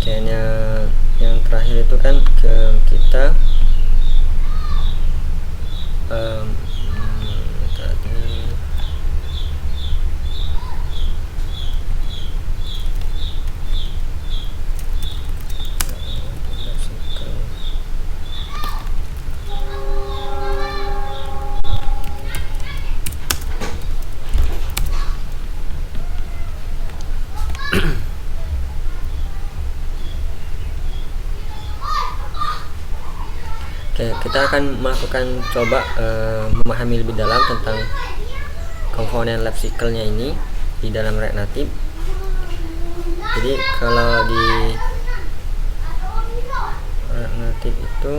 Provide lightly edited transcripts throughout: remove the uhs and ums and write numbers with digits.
kayaknya yang terakhir itu kan kita tadi Oke, kita akan melakukan coba memahami lebih dalam tentang komponen life cycle-nya ini di dalam React Native. Jadi kalau di React Native itu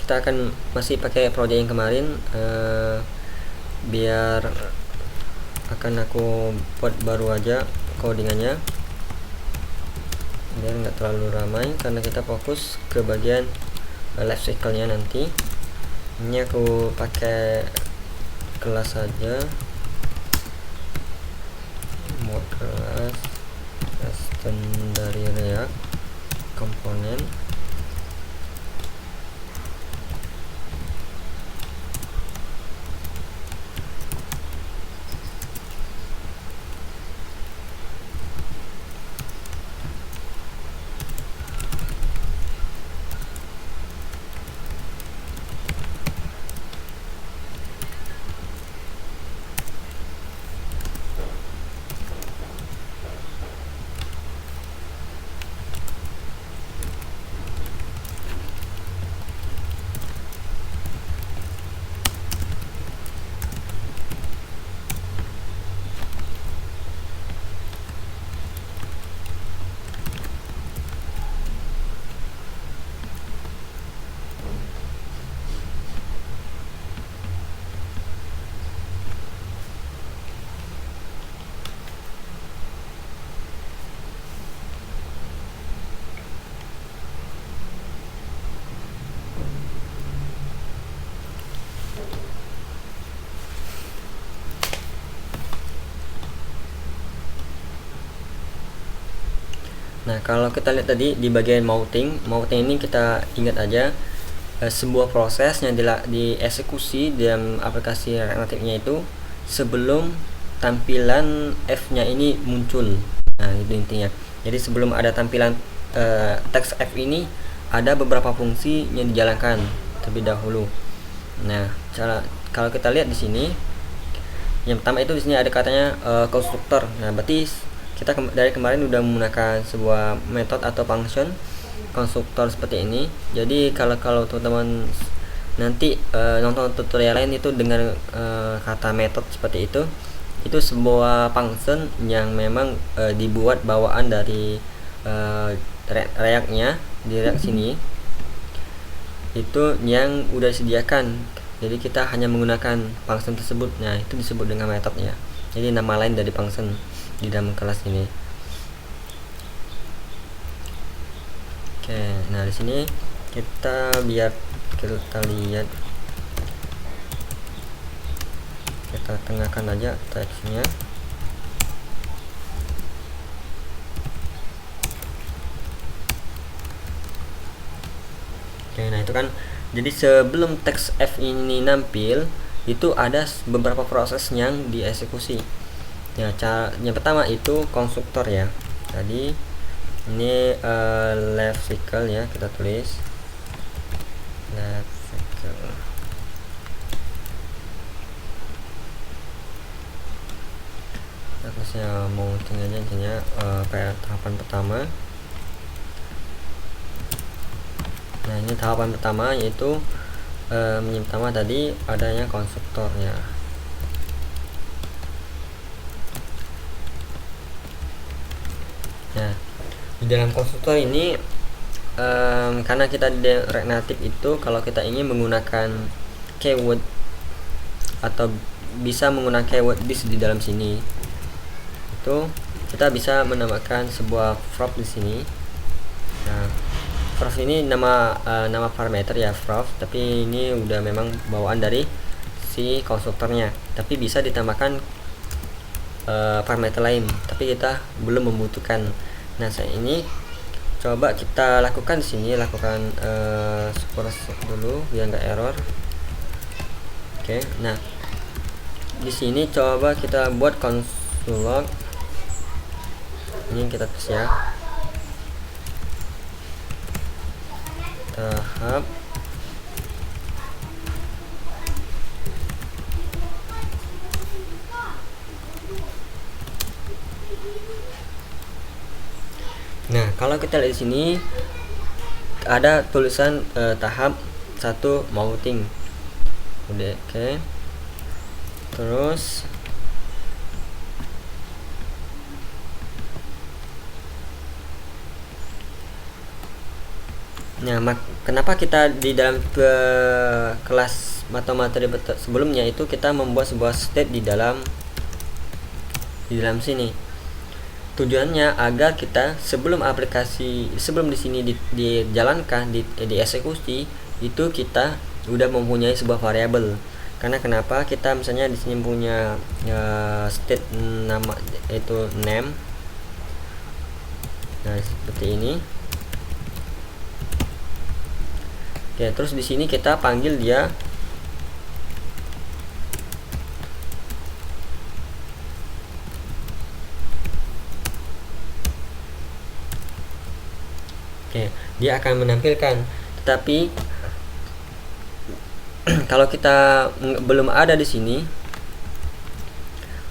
kita akan masih pakai project yang kemarin, biar akan aku buat baru aja codingannya biar nggak terlalu ramai karena kita fokus ke bagian life cycle nya nanti. Ini aku pakai kelas saja, mode kelas custom dari React komponen. Nah, kalau kita lihat tadi di bagian mounting ini kita ingat aja sebuah proses yang dieksekusi dalam aplikasi React Native-nya itu sebelum tampilan F-nya ini muncul. Nah, itu intinya. Jadi sebelum ada tampilan teks F ini ada beberapa fungsi yang dijalankan terlebih dahulu. Nah, kalau kita lihat di sini, yang pertama itu di sini ada katanya konstruktor. Nah, berarti kita dari kemarin udah menggunakan sebuah metode atau function konstruktor seperti ini. Jadi kalau teman-teman nanti nonton tutorial lain itu dengan kata metode seperti itu sebuah function yang memang dibuat bawaan dari React-nya di React sini, itu yang udah disediakan. Jadi kita hanya menggunakan function tersebut. Nah, itu disebut dengan metodenya. Jadi nama lain dari function di dalam kelas ini. Oke, nah di sini biar kita lihat, kita tengahkan aja teksnya. Oke, nah itu kan jadi sebelum teks F ini nampil itu ada beberapa proses yang dieksekusi. Ya, yang pertama itu konstruktor ya. Tadi ini life cycle ya, kita tulis life cycle. Aku mau tinggal aja pada tahapan pertama. Nah, ini tahapan pertama yaitu yang pertama tadi adanya konstruktornya. Nah, di dalam konstruktor ini karena kita di React Native itu kalau kita ingin menggunakan keyword atau bisa menggunakan keyword this di dalam sini, itu kita bisa menambahkan sebuah prop di sini. Nah, prop ini nama parameter ya, prop, tapi ini udah memang bawaan dari si konstruktornya, tapi bisa ditambahkan parameter lain, tapi kita belum membutuhkan. Nah, saya ini coba kita lakukan di sini, lakukan support dulu biar nggak error. Oke, nah di sini coba kita buat console log. Ini kita tes ya. Tahap Nah, kalau kita lihat di sini ada tulisan tahap 1 mounting. Udah, oke. Terus nah, kenapa kita di dalam kelas materi sebelumnya itu kita membuat sebuah state di dalam sini. Tujuannya agar kita sebelum di sini dijalankan, dieksekusi, itu kita udah mempunyai sebuah variabel. Karena kenapa kita misalnya di sini punya state nama itu name. Nah, seperti ini. Oke, terus di sini kita panggil dia dia akan menampilkan. Tetapi kalau kita belum ada di sini,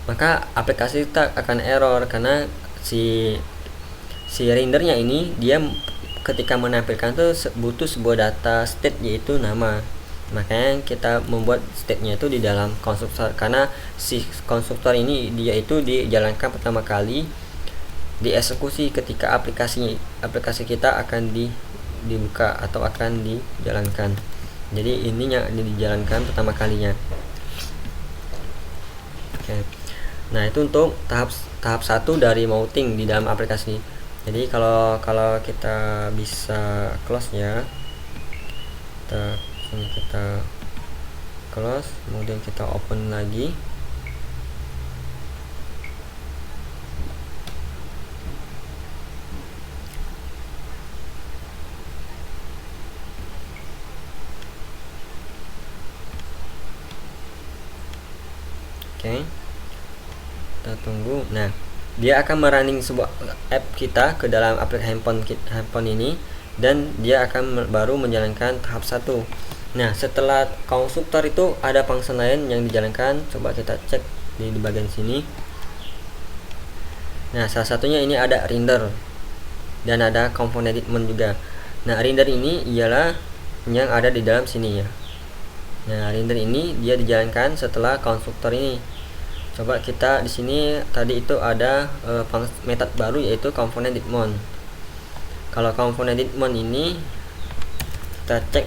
maka aplikasi kita akan error karena si rendernya ini dia ketika menampilkan tuh butuh sebuah data state yaitu nama. Makanya kita membuat state-nya itu di dalam konstruktor, karena si konstruktor ini dia itu dijalankan pertama kali dieksekusi ketika aplikasi kita akan dibuka atau akan dijalankan. Jadi ininya dijalankan pertama kalinya. Oke. Nah, itu untuk tahap 1 dari mounting di dalam aplikasi. Jadi kalau kita bisa close ya, kita close, kemudian kita open lagi. Oke, kita tunggu. Nah, dia akan merunning sebuah app kita ke dalam aplikasi handphone ini, dan dia akan baru menjalankan tahap 1. Nah, setelah konstruktor itu ada function lain yang dijalankan. Coba kita cek di bagian sini. Nah, salah satunya ini ada render dan ada component juga. Nah, render ini ialah yang ada di dalam sini ya. Nah, render ini dia dijalankan setelah konstruktor ini. Coba kita di sini tadi itu ada method baru yaitu component.mount. Kalau component.mount ini kita cek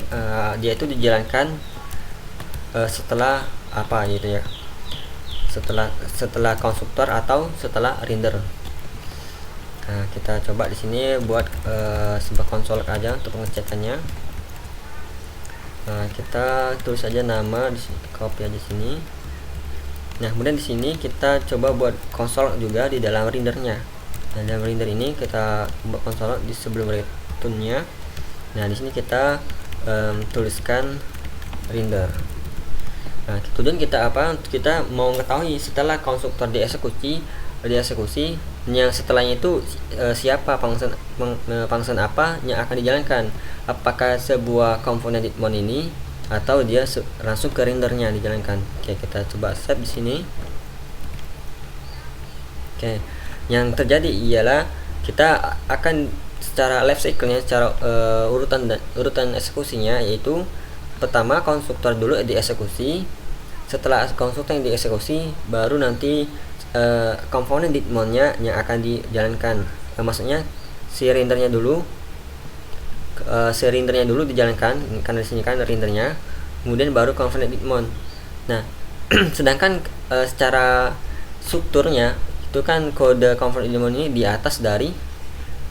dia itu dijalankan setelah apa gitu ya. Setelah konstruktor atau setelah render. Nah, kita coba di sini buat sebuah konsol aja untuk pengecekannya. Nah, kita tulis aja nama di sini, copy aja sini. Nah, kemudian di sini kita coba buat konsol juga di dalam rendernya. Nah, dalam render ini kita buat konsol di sebelum return-nya. Nah, di sini kita tuliskan render. Nah, tujuan kita apa? Kita mau mengetahui setelah konstruktor dieksekusi yang setelahnya itu siapa function apa yang akan dijalankan. Apakah sebuah component.mount ini atau dia langsung ke rendernya dijalankan. Oke, kita coba save di sini. Oke, yang terjadi ialah kita akan secara life cycle-nya, secara urutan eksekusinya, yaitu pertama konstruktor dulu dieksekusi. Setelah konstruktor yang dieksekusi, baru nanti komponen ditmount-nya yang akan dijalankan. Maksudnya si rendernya dulu, si rendernya dulu dijalankan, karena di sini kan rendernya, kemudian baru convert edit mode. Nah, sedangkan secara strukturnya itu kan kode convert edit mode ini di atas dari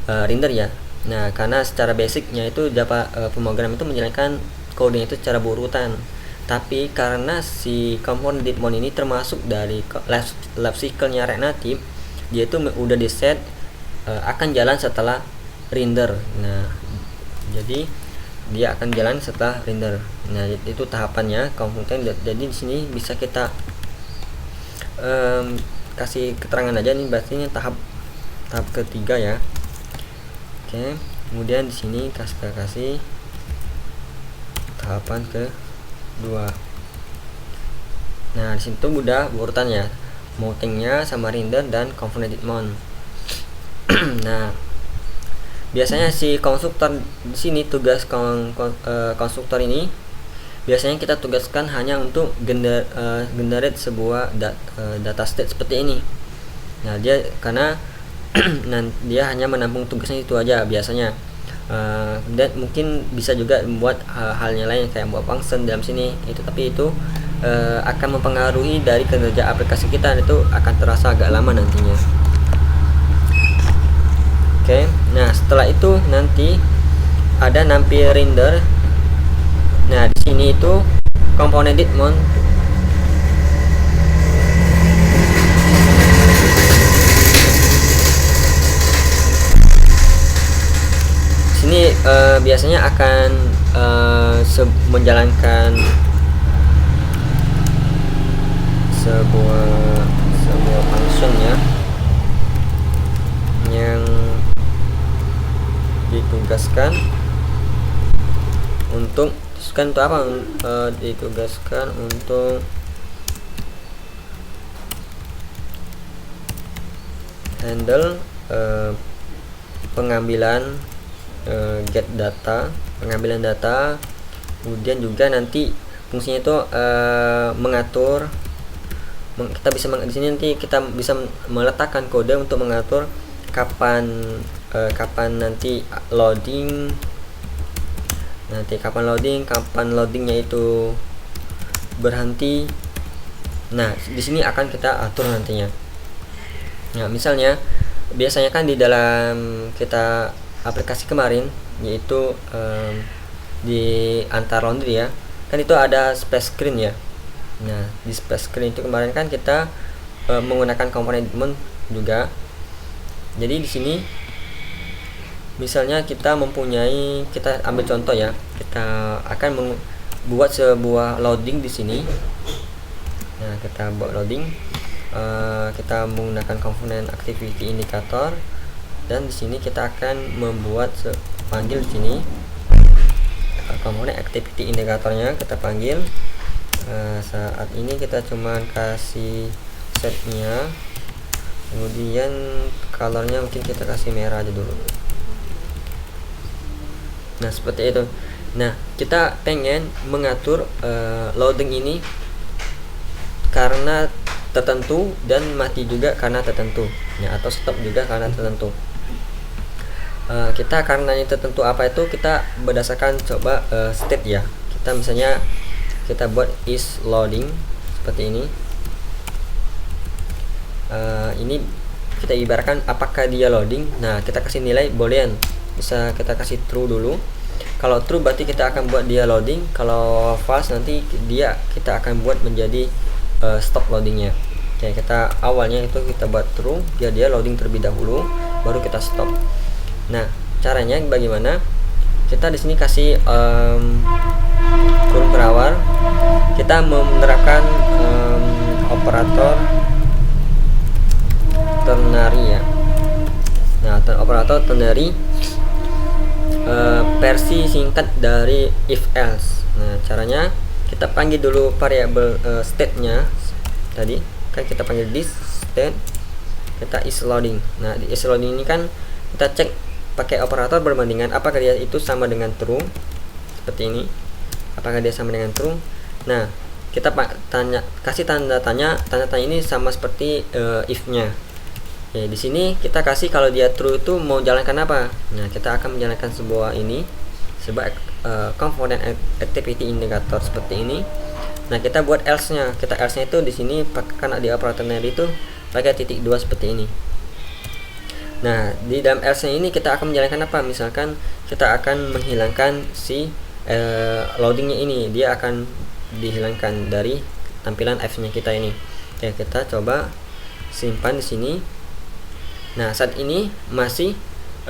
render ya. Nah, karena secara basicnya itu dapat pemrogram itu menjalankan kodenya itu secara berurutan. Tapi karena si component edit mode ini termasuk dari life cycle-nya React Native, dia itu udah di set akan jalan setelah render. Nah, jadi dia akan jalan setelah render. Nah, itu tahapannya komponen. Jadi di sini bisa kita kasih keterangan aja nih, berarti ini tahap ketiga ya. Oke, kemudian di sini kasih tahapan kedua. Nah, di situ udah urutannya, mountingnya sama render dan component edit mode. Nah, biasanya si konstruktor di sini tugas konstruktor ini biasanya kita tugaskan hanya untuk generate sebuah data state seperti ini. Nah, dia karena dia hanya menampung tugasnya itu aja biasanya. Dan mungkin bisa juga membuat halnya lain kayak membuat function dalam sini itu, tapi itu akan mempengaruhi dari kinerja aplikasi kita, itu akan terasa agak lama nantinya. Oke, nah setelah itu nanti ada nampil render. Nah, di sini itu komponen edit mode. Sini biasanya akan menjalankan sebuah function ya, yang ditugaskan untuk ditugaskan untuk handle pengambilan get data, pengambilan data, kemudian juga nanti fungsinya itu mengatur. Kita bisa di sini nanti kita bisa meletakkan kode untuk mengatur kapan nanti loading, kapan loadingnya itu berhenti. Nah, di sini akan kita atur nantinya. Nah, misalnya biasanya kan di dalam kita aplikasi kemarin, yaitu di antar laundry ya, kan itu ada splash screen ya. Nah, di splash screen itu kemarin kan kita menggunakan komponen edit mode juga. Jadi di sini misalnya kita ambil contoh ya, kita akan membuat sebuah loading di sini. Nah, kita buat loading, kita menggunakan komponen activity indicator, dan di sini kita akan membuat panggil di sini komponen activity indikatornya kita panggil. Saat ini kita cuman kasih setnya, kemudian colornya mungkin kita kasih merah aja dulu. Nah, seperti itu. Nah, kita pengen mengatur loading ini karena tertentu dan mati juga karena tertentu ya, atau stop juga karena tertentu. Kita karena ini tertentu apa itu, kita berdasarkan coba state ya. Kita misalnya kita buat is loading seperti ini. Ini kita ibaratkan apakah dia loading. Nah, kita kasih nilai boolean, bisa kita kasih true dulu. Kalau true berarti kita akan buat dia loading, kalau false nanti kita akan buat menjadi stop loadingnya. Oke, kita awalnya itu kita buat true biar dia loading terlebih dahulu, baru kita stop. Nah, caranya bagaimana? Kita di sini kasih kurung per hour. Kita menerapkan operator ternary ya. Nah, operator ternary versi singkat dari if else. Nah, caranya kita panggil dulu variabel state-nya tadi. Kan kita panggil this state, kita is loading. Nah, di is loading ini kan kita cek pakai operator berbandingan apakah dia itu sama dengan true seperti ini. Apakah dia sama dengan true? Nah, kita kasih tanda tanya ini sama seperti if-nya. Oke, di sini kita kasih kalau dia true itu mau jalankan apa. Nah, kita akan menjalankan sebuah ini sebuah komponen activity indicator seperti ini. Nah, kita buat else-nya. Else-nya itu di sini karena di operator NAND itu pakai titik 2 seperti ini. Nah, di dalam else-nya ini kita akan menjalankan apa? Misalkan kita akan menghilangkan si loadingnya ini, dia akan dihilangkan dari tampilan F-nya kita ini. Oke, kita coba simpan di sini. Nah, saat ini masih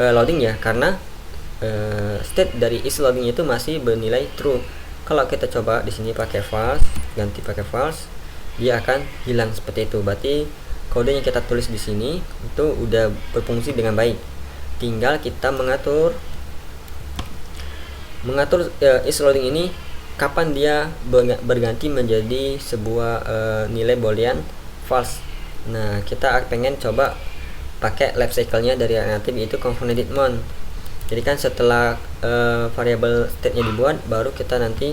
loading ya, karena state dari is loading itu masih bernilai true. Kalau kita coba di sini pakai false, ganti pakai false, dia akan hilang seperti itu. Berarti kode yang kita tulis di sini itu udah berfungsi dengan baik. Tinggal kita mengatur is loading ini kapan dia berganti menjadi sebuah nilai boolean false. Nah, kita pengen coba pakai life cycle-nya dari alternatif yaitu component mount. Jadi kan setelah variabel state-nya dibuat, baru kita nanti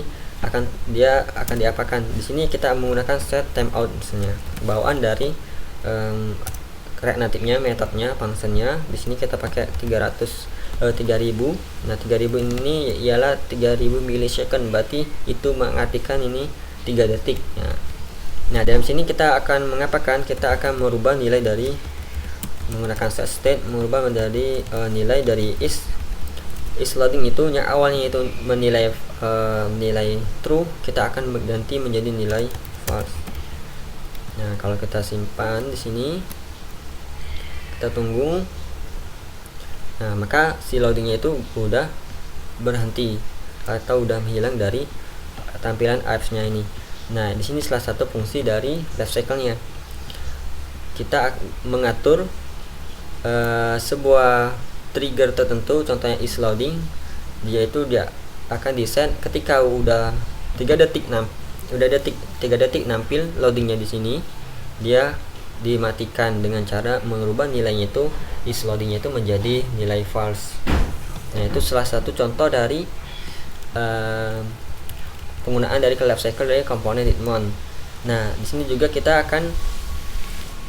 dia akan diapakan. Di sini kita menggunakan set timeout misalnya, bawaan dari natifnya, metodenya, function-nya. Di sini kita pakai 3000. Nah, 3000 ini ialah 3000 millisecond, berarti itu mengartikan ini 3 detik. Nah, dalam sini kita akan mengapakan? Kita akan merubah nilai dari menggunakan set state, merubah menjadi nilai dari is loading itu yang awalnya itu menilai nilai true, kita akan berganti menjadi nilai false. Nah, kalau kita simpan di sini, kita tunggu. Nah, maka si loadingnya itu udah berhenti atau udah menghilang dari tampilan apps-nya ini. Nah, di sini salah satu fungsi dari life cycle-nya. Kita mengatur sebuah trigger tertentu, contohnya is loading, dia akan diset ketika udah 3 detik nampil loadingnya di sini, dia dimatikan dengan cara mengubah nilainya itu is loadingnya itu menjadi nilai false. Nah, itu salah satu contoh dari penggunaan dari life cycle dari komponen mount. Nah, di sini juga kita akan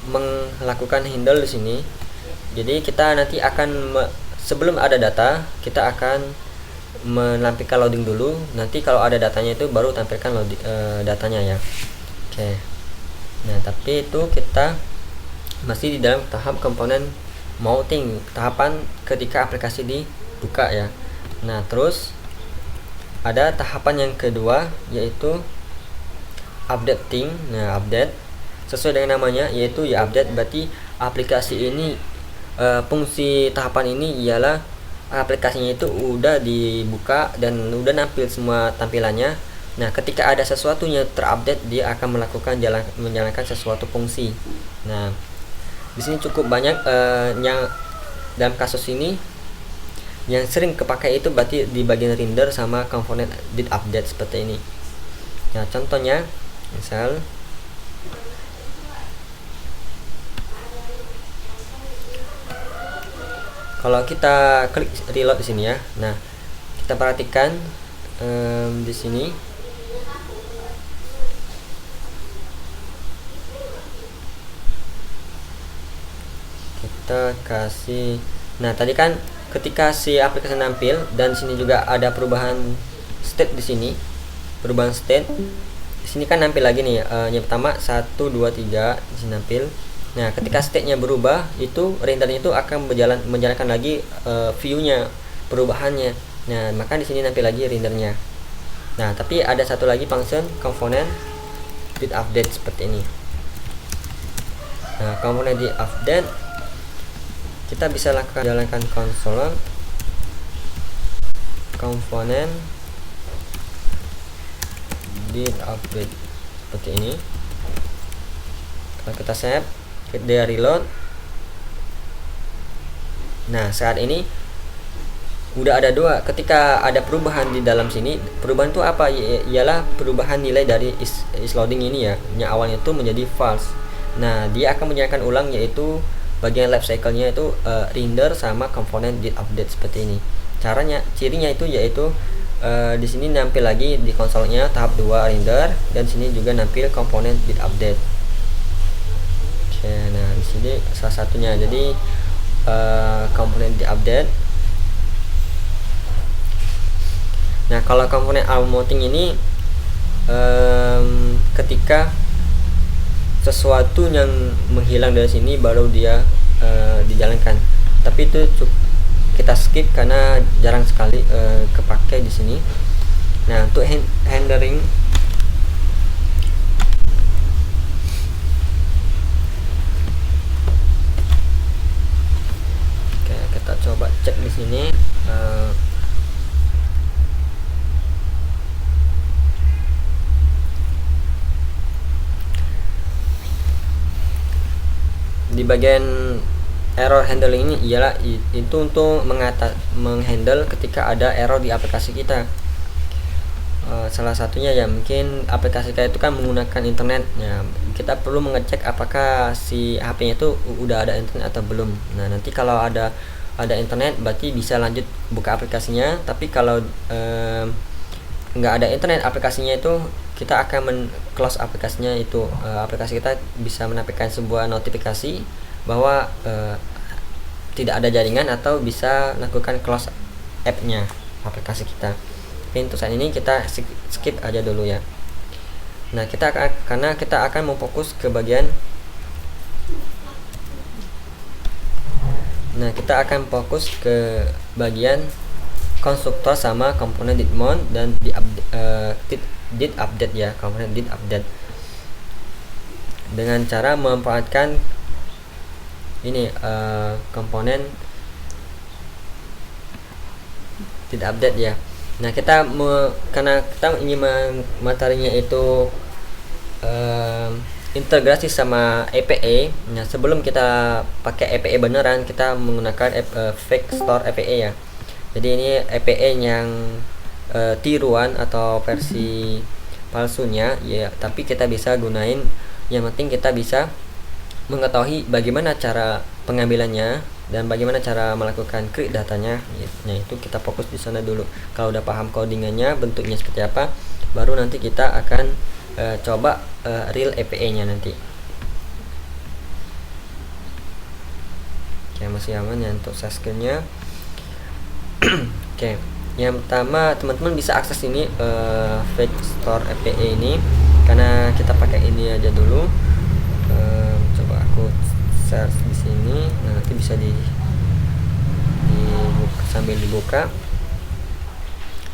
melakukan handle di sini. Jadi kita nanti akan sebelum ada data, kita akan menampilkan loading dulu. Nanti kalau ada datanya itu baru tampilkan datanya ya. Oke. Nah, tapi itu kita masih di dalam tahap komponen mounting, tahapan ketika aplikasi dibuka ya. Nah, terus ada tahapan yang kedua yaitu updating. Nah, update sesuai dengan namanya yaitu ya update, berarti aplikasi ini fungsi tahapan ini ialah aplikasinya itu udah dibuka dan udah nampil semua tampilannya. Nah, ketika ada sesuatu yang terupdate, dia akan menjalankan sesuatu fungsi. Nah, di sini cukup banyak yang dalam kasus ini yang sering kepakai itu berarti di bagian render sama komponen did update seperti ini. Nah, contohnya misal kalau kita klik reload di sini ya. Nah, kita perhatikan di sini kita kasih. Nah, tadi kan ketika si aplikasi nampil dan sini juga ada perubahan state di sini. Perubahan state. Di sini kan nampil lagi nih yang pertama 1 2 3 di sini nampil. Nah, ketika state-nya berubah, itu rendernya itu akan menjalankan lagi view-nya, perubahannya. Nah, maka di sini nampil lagi rendernya. Nah, tapi ada satu lagi function komponen did update seperti ini. Nah, komponen did update kita bisa jalankan konsol komponen did update seperti ini. Kalau kita save, dia reload. Nah, saat ini udah ada dua. Ketika ada perubahan di dalam sini, perubahan itu apa? Ialah perubahan nilai dari is loading ini ya, yang awalnya itu menjadi false. Nah, dia akan menjalankan ulang yaitu bagian life cycle-nya itu render sama komponen did update seperti ini. Cirinya itu yaitu di sini nampil lagi di konsolnya tahap 2 render, dan sini juga nampil komponen did update. Oke, nah di sini salah satunya. Jadi komponen di update Nah, kalau komponen arm mounting ini ketika sesuatu yang menghilang dari sini baru dia dijalankan. Tapi itu kita skip karena jarang sekali kepake di sini. Nah, untuk handling kita coba cek di sini. Di bagian error handling ini ialah itu untuk menghandle ketika ada error di aplikasi kita. Salah satunya ya mungkin aplikasi kita itu kan menggunakan internet ya, kita perlu mengecek apakah si HP-nya itu udah ada internet atau belum. Nah, nanti kalau ada internet berarti bisa lanjut buka aplikasinya, tapi kalau nggak ada internet aplikasinya itu kita akan close aplikasinya itu. Aplikasi kita bisa menampilkan sebuah notifikasi bahwa tidak ada jaringan atau bisa lakukan close app-nya aplikasi kita. Tapi untuk saat ini kita skip aja dulu ya. Nah, karena kita akan memfokus ke bagian konstruktor sama komponen did mount dan did update ya, komponen did update dengan cara memanfaatkan ini komponen did update ya. Nah, karena kita ingin materinya itu integrasi sama APA. Nah, sebelum kita pakai APA beneran, kita menggunakan fake store APA ya. Jadi ini APA yang tiruan atau versi palsunya ya, tapi kita bisa gunain. Yang penting kita bisa mengetahui bagaimana cara pengambilannya dan bagaimana cara melakukan create datanya. Nah, itu kita fokus di sana dulu. Kalau udah paham codingannya, bentuknya seperti apa, baru nanti kita akan coba real APA-nya nanti. Oke, masih aman ya untuk share screen-nya. Oke, yang pertama teman-teman bisa akses ini fake store APA ini karena kita pakai ini aja dulu. Coba aku search di sini. Nah, nanti bisa sambil dibuka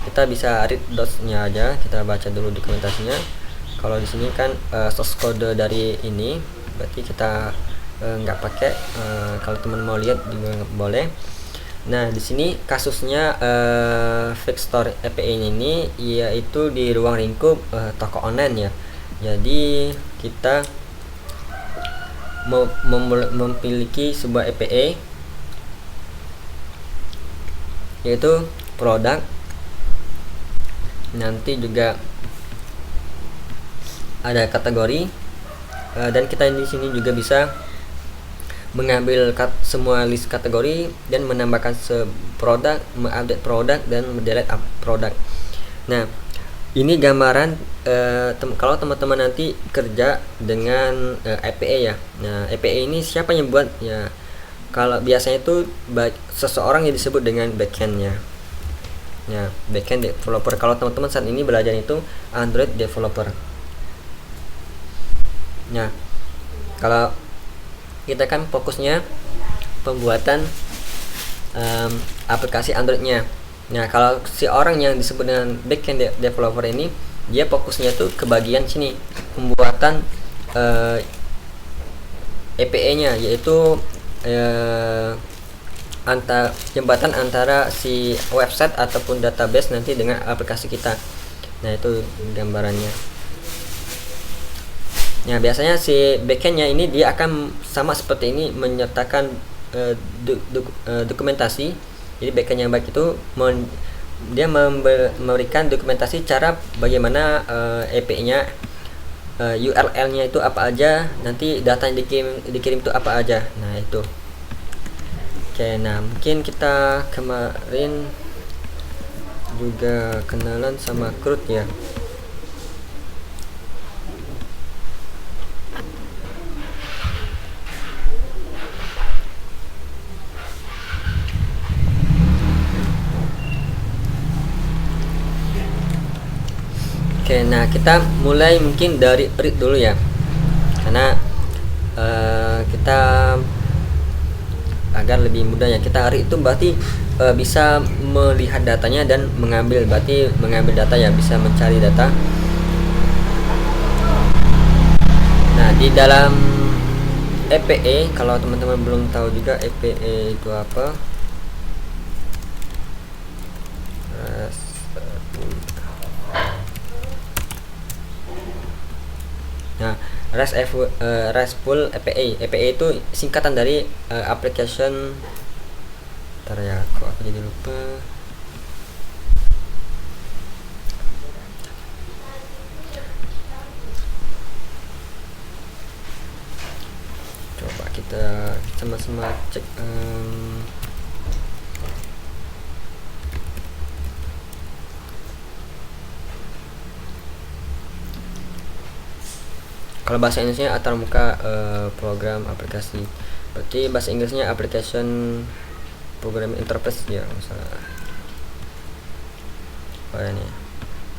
kita bisa read docs-nya aja, kita baca dulu dokumentasinya. Kalau di sini kan source code dari ini, berarti kita nggak pakai. Kalau teman mau lihat juga boleh. Nah, di sini kasusnya fake store APA ini yaitu di ruang lingkup toko online ya. Jadi kita memiliki sebuah APA yaitu produk. Nanti juga ada kategori dan kita di sini juga bisa mengambil semua list kategori dan menambahkan produk, mengupdate produk dan mendelete produk. Nah, ini gambaran kalau teman-teman nanti kerja dengan APA ya. Nah, APA ini siapa yang buat ya? Kalau biasanya itu seseorang yang disebut dengan backend-nya. Ya, backend developer. Kalau teman-teman saat ini belajar itu Android developer. Nah, kalau kita kan fokusnya pembuatan aplikasi Android-nya. Nah, kalau si orang yang disebut dengan backend developer ini, dia fokusnya tuh ke bagian sini, pembuatan APA-nya, yaitu jembatan antara si website ataupun database nanti dengan aplikasi kita. Nah, itu gambarannya. Nah, biasanya si backendnya ini dia akan sama seperti ini, menyertakan dokumentasi. Jadi backend yang baik itu dia memberikan dokumentasi cara bagaimana API-nya, URL-nya itu apa aja, nanti data yang dikirim itu apa aja. Nah, itu. Oke, nah mungkin kita kemarin juga kenalan sama CRUD ya. Oke, nah kita mulai mungkin dari read dulu ya, karena kita agar lebih mudah ya, kita read itu berarti bisa melihat datanya dan mengambil, berarti mengambil data ya, bisa mencari data. Nah, di dalam EPE, kalau teman-teman belum tahu juga EPE itu apa, nah, RESTful API. API itu singkatan dari application. Ntar ya, kok aku jadi lupa. Coba kita sama-sama cek. Kalau bahasa Inggrisnya antarmuka program aplikasi, berarti bahasa Inggrisnya application program interface ya, misalnya ini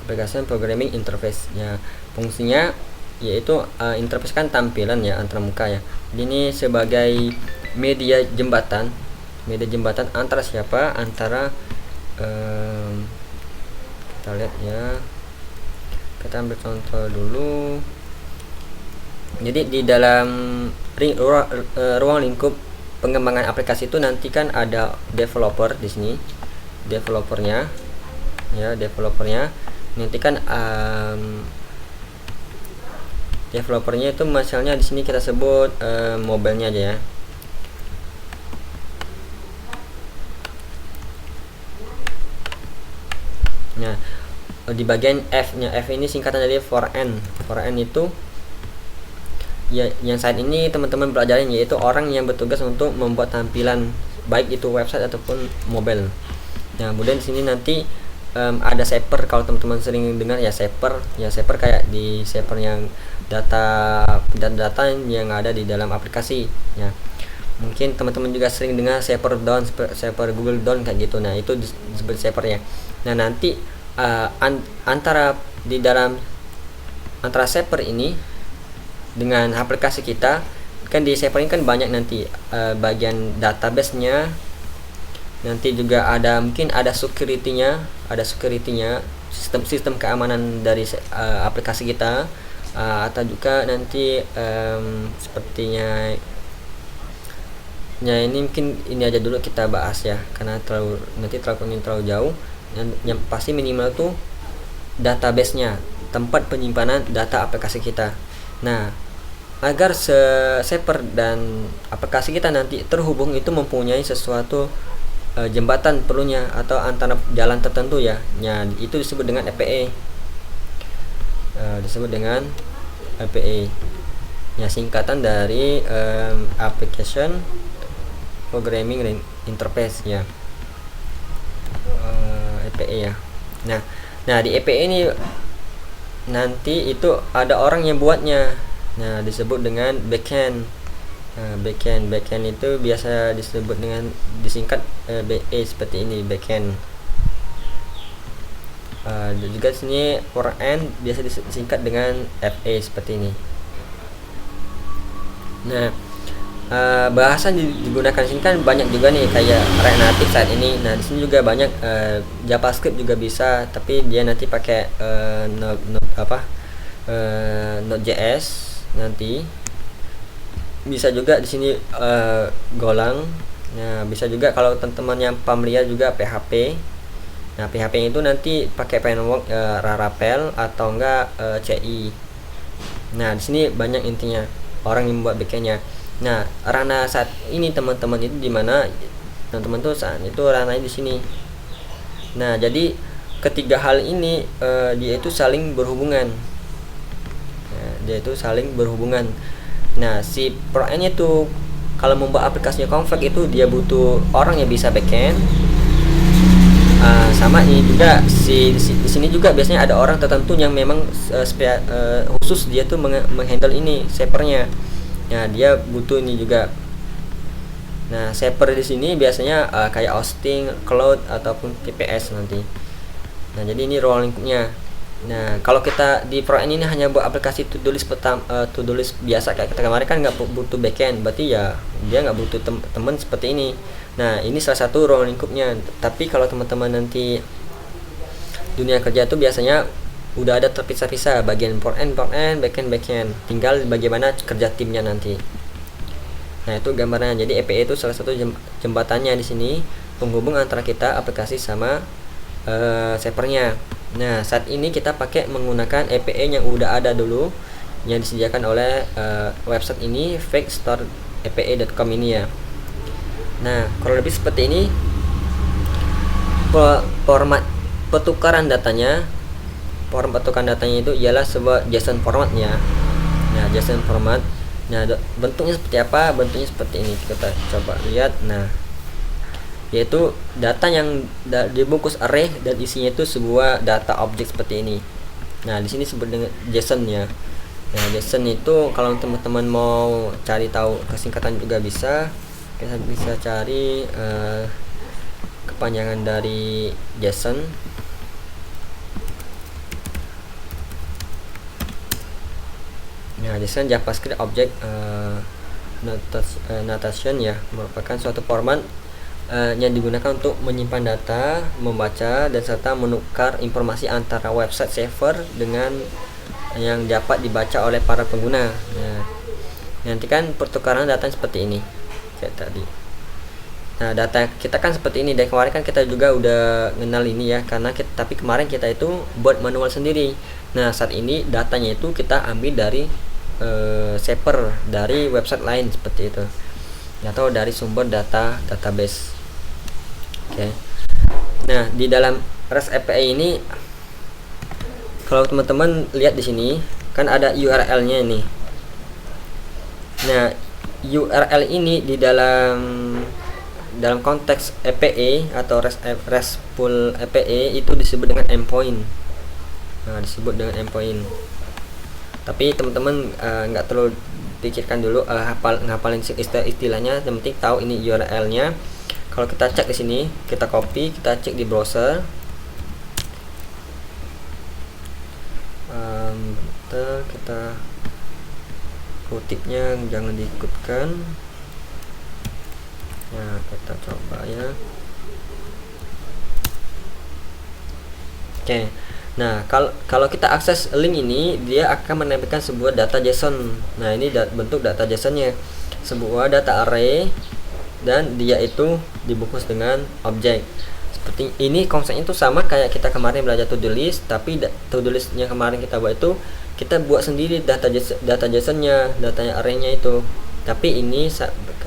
application programming interface ya. Fungsinya yaitu interface kan tampilan ya, antarmuka ya. Jadi ini sebagai media jembatan antara siapa, antara kita lihat ya, kita ambil contoh dulu. Jadi di dalam ruang lingkup pengembangan aplikasi itu nanti kan ada developer di sini, developernya nanti kan developernya itu misalnya di sini kita sebut mobilenya aja ya. Nah, di bagian F-nya, F ini singkatan dari for N itu ya, yang saat ini teman-teman pelajarin, yaitu orang yang bertugas untuk membuat tampilan baik itu website ataupun mobile. Nah, kemudian di sini nanti ada shaper. Kalau teman-teman sering dengar ya shaper kayak di shaper yang data yang ada di dalam aplikasi ya. Mungkin teman-teman juga sering dengar shaper down, shaper Google Down kayak gitu. Nah, itu disebut shaper ya. Nah, nanti antara shaper ini dengan aplikasi kita kan, di shaper ini kan banyak nanti bagian database-nya, nanti juga ada mungkin ada security-nya, sistem keamanan dari aplikasi kita, atau juga nanti sepertinya ya, ini mungkin ini aja dulu kita bahas ya, karena terlalu jauh. Yang pasti minimal tuh database-nya, tempat penyimpanan data aplikasi kita. Nah, agar shaper dan aplikasi kita nanti terhubung, itu mempunyai sesuatu jembatan perlunya, atau antara jalan tertentu ya. Nah, itu disebut dengan API. Ya, singkatan dari application programming interface ya. API ya. Nah, di API ini nanti itu ada orang yang buatnya. Nah, disebut dengan backend. Backend itu biasa disebut dengan disingkat BA seperti ini, backend. Dan juga sini for N biasa disingkat dengan FA seperti ini. Nah, bahasa digunakan sini kan banyak juga nih, kayak React Native saat ini. Nah, di sini juga banyak JavaScript juga bisa, tapi dia nanti pakai Node.js nanti. Bisa juga di sini Golang. Nah, bisa juga kalau teman-teman yang familiar juga PHP. Nah, PHP itu nanti pakai framework Laravel atau enggak CI. Nah, di sini banyak intinya orang yang membuat backendnya. Nah, ranah saat ini teman-teman itu di mana? Teman-teman tuh saat itu ranahnya di sini. Nah, jadi ketiga hal ini dia itu saling berhubungan. Nah, si front-nya itu kalau membuat aplikasinya kompleks itu dia butuh orang yang bisa backend. Sama ini juga di sini juga biasanya ada orang tertentu yang memang khusus dia tuh menghandle ini shapernya. Nah, dia butuh ini juga. Nah, shaper di sini biasanya kayak hosting, cloud ataupun VPS nanti. Nah, jadi ini ruang lingkupnya. Nah, kalau kita di front end ini hanya buat aplikasi to do list to do list biasa kayak kita kemarin kan nggak butuh backend, berarti ya dia nggak butuh teman seperti ini. Nah, ini salah satu ruang lingkupnya. Tapi kalau teman-teman nanti dunia kerja itu biasanya udah ada terpisah-pisah bagian front end, backend. Tinggal bagaimana kerja timnya nanti. Nah, itu gambarnya. Jadi EPE itu salah satu jembatannya di sini, penghubung antara kita aplikasi sama servernya. Nah, saat ini kita pakai menggunakan EPE yang udah ada dulu yang disediakan oleh website ini fakestore.epe.com ini ya. Nah, kurang lebih seperti ini format pertukaran datanya. Format pertukaran datanya itu ialah sebuah JSON formatnya. Nah, JSON format. Nah, bentuknya seperti apa? Bentuknya seperti ini. Kita coba lihat. Nah, yaitu data yang dibungkus array dan isinya itu sebuah data objek seperti ini. Nah, di sini disebut dengan JSON ya. Nah, JSON itu kalau teman-teman mau cari tahu kesingkatan juga bisa. Kita bisa cari kepanjangan dari JSON. Nah, JSON JavaScript Object Notation ya, merupakan suatu format yang digunakan untuk menyimpan data, membaca, dan serta menukar informasi antara website server dengan yang dapat dibaca oleh para pengguna. Nah, nanti kan pertukaran data seperti ini kayak tadi. Nah, data kita kan seperti ini. Dari kemarin kan kita juga udah kenal ini ya, karena tapi kemarin kita itu buat manual sendiri. Nah, saat ini datanya itu kita ambil dari server, dari website lain seperti itu, atau dari sumber database. Oke. Nah, di dalam REST API ini kalau teman-teman lihat di sini kan ada URL-nya ini. Nah, URL ini di dalam konteks API atau RESTful API itu disebut dengan endpoint. Nah, disebut dengan endpoint. Tapi teman-teman nggak terlalu pikirkan dulu ngapalin istilahnya, yang penting tahu ini URL-nya. Kalau kita cek di sini, kita copy, kita cek di browser. Kita kutipnya jangan diikutkan. Nah, kita coba ya. Oke. Nah, kalau kita akses link ini, dia akan menampilkan sebuah data JSON. Nah, ini bentuk data JSON-nya, sebuah data array, dan dia itu dibungkus dengan objek. Seperti ini konsepnya itu sama kayak kita kemarin belajar to do list, tapi to do list-nya kemarin kita buat itu kita buat sendiri data JSON-nya, datanya array-nya itu. Tapi ini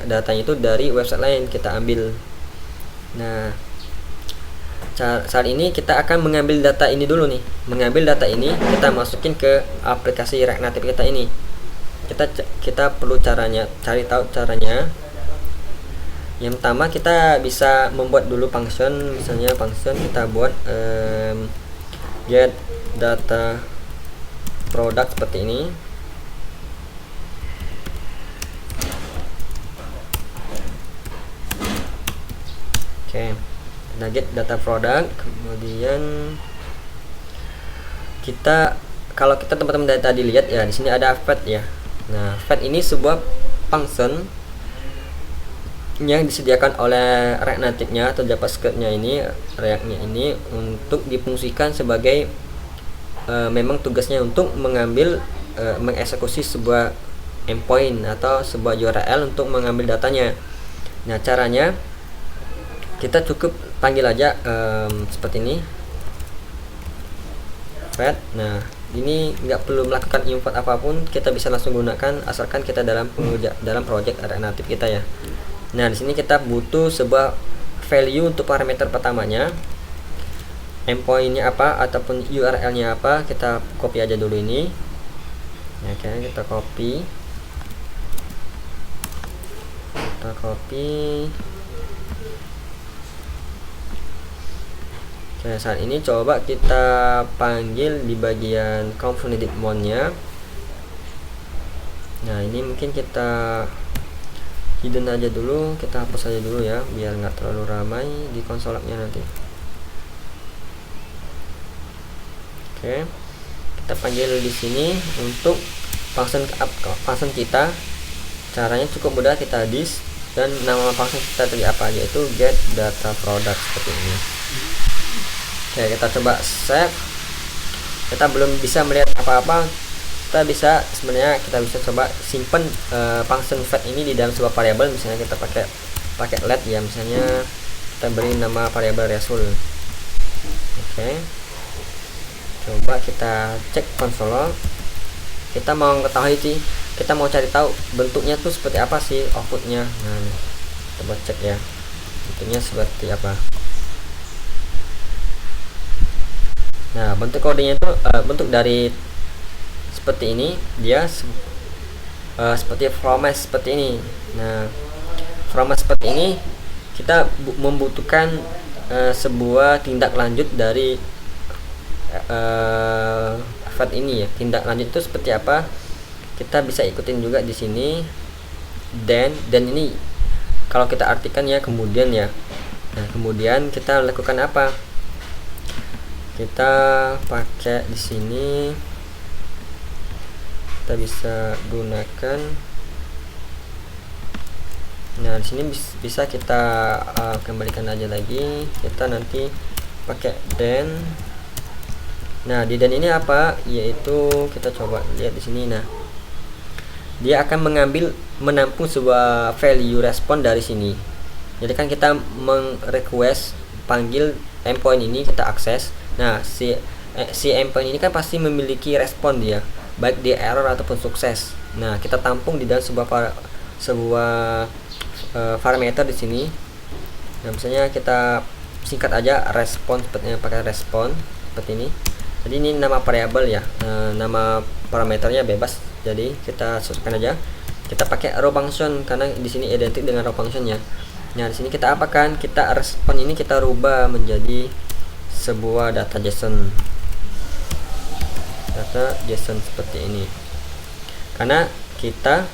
datanya itu dari website lain kita ambil. Nah, saat ini kita akan mengambil data ini dulu nih. Mengambil data ini kita masukin ke aplikasi React Native kita ini. Kita perlu cari tahu caranya. Yang pertama kita bisa membuat dulu function, misalnya function kita buat get data product seperti ini. Oke. Kita get data product, kemudian kalau kita teman-teman dari tadi lihat ya, di sini ada fetch ya. Nah, fetch ini sebuah function yang disediakan oleh React Native-nya atau JavaScript-nya ini, React-nya ini untuk difungsikan sebagai memang tugasnya untuk mengeksekusi sebuah endpoint atau sebuah URL untuk mengambil datanya. Nah, caranya kita cukup panggil aja seperti ini, fetch. Nah, ini nggak perlu melakukan import apapun, kita bisa langsung gunakan asalkan kita dalam project React Native kita ya. Nah, di sini kita butuh sebuah value untuk parameter pertamanya, endpoint-nya apa ataupun URL-nya apa. Kita copy aja dulu ini. Oke, kita copy. Oke, saat ini coba kita panggil di bagian component mode-nya. Nah, ini mungkin kita hidden aja dulu, kita hapus aja dulu ya biar nggak terlalu ramai di konsolnya nanti. Oke. kita panggil di sini untuk function kita. Caranya cukup mudah, kita dis dan nama function kita tadi apa, yaitu get data product seperti ini. Oke, kita coba save. Kita belum bisa melihat apa-apa. Kita bisa coba simpan function fetch ini di dalam sebuah variabel. Misalnya kita pakai let ya, misalnya kita beri nama variabel result. Oke, coba kita cek konsol. Kita mau mengetahui sih, kita mau cari tahu bentuknya tuh seperti apa sih outputnya. Nah, coba cek ya, bentuknya seperti apa. Nah, bentuk kodenya itu bentuk dari seperti ini, dia seperti format seperti ini. Nah, format seperti ini kita membutuhkan sebuah tindak lanjut dari fetch ini ya. Tindak lanjut itu seperti apa? Kita bisa ikutin juga di sini. Dan ini kalau kita artikan ya kemudian ya. Nah, kemudian kita lakukan apa? Kita pakai di sini, kita bisa gunakan. Nah, di sini bisa kita kembalikan aja lagi. Kita nanti pakai then. Nah, di then ini apa? Yaitu kita coba lihat di sini. Nah, dia akan menampung sebuah value respon dari sini. Jadi kan kita request panggil endpoint ini, kita akses. Nah, si endpoint ini kan pasti memiliki respon dia, baik dia error ataupun sukses. Nah, kita tampung di dalam sebuah parameter di sini. Nah, misalnya kita singkat aja respon, sepertinya pakai respon seperti ini. Jadi ini nama variabel ya, nama parameternya bebas. Jadi kita sesuaikan aja. Kita pakai row function karena di sini identik dengan row functionnya. Nah, di sini kita apakan? Kita respon ini kita rubah menjadi sebuah data JSON seperti ini, karena kita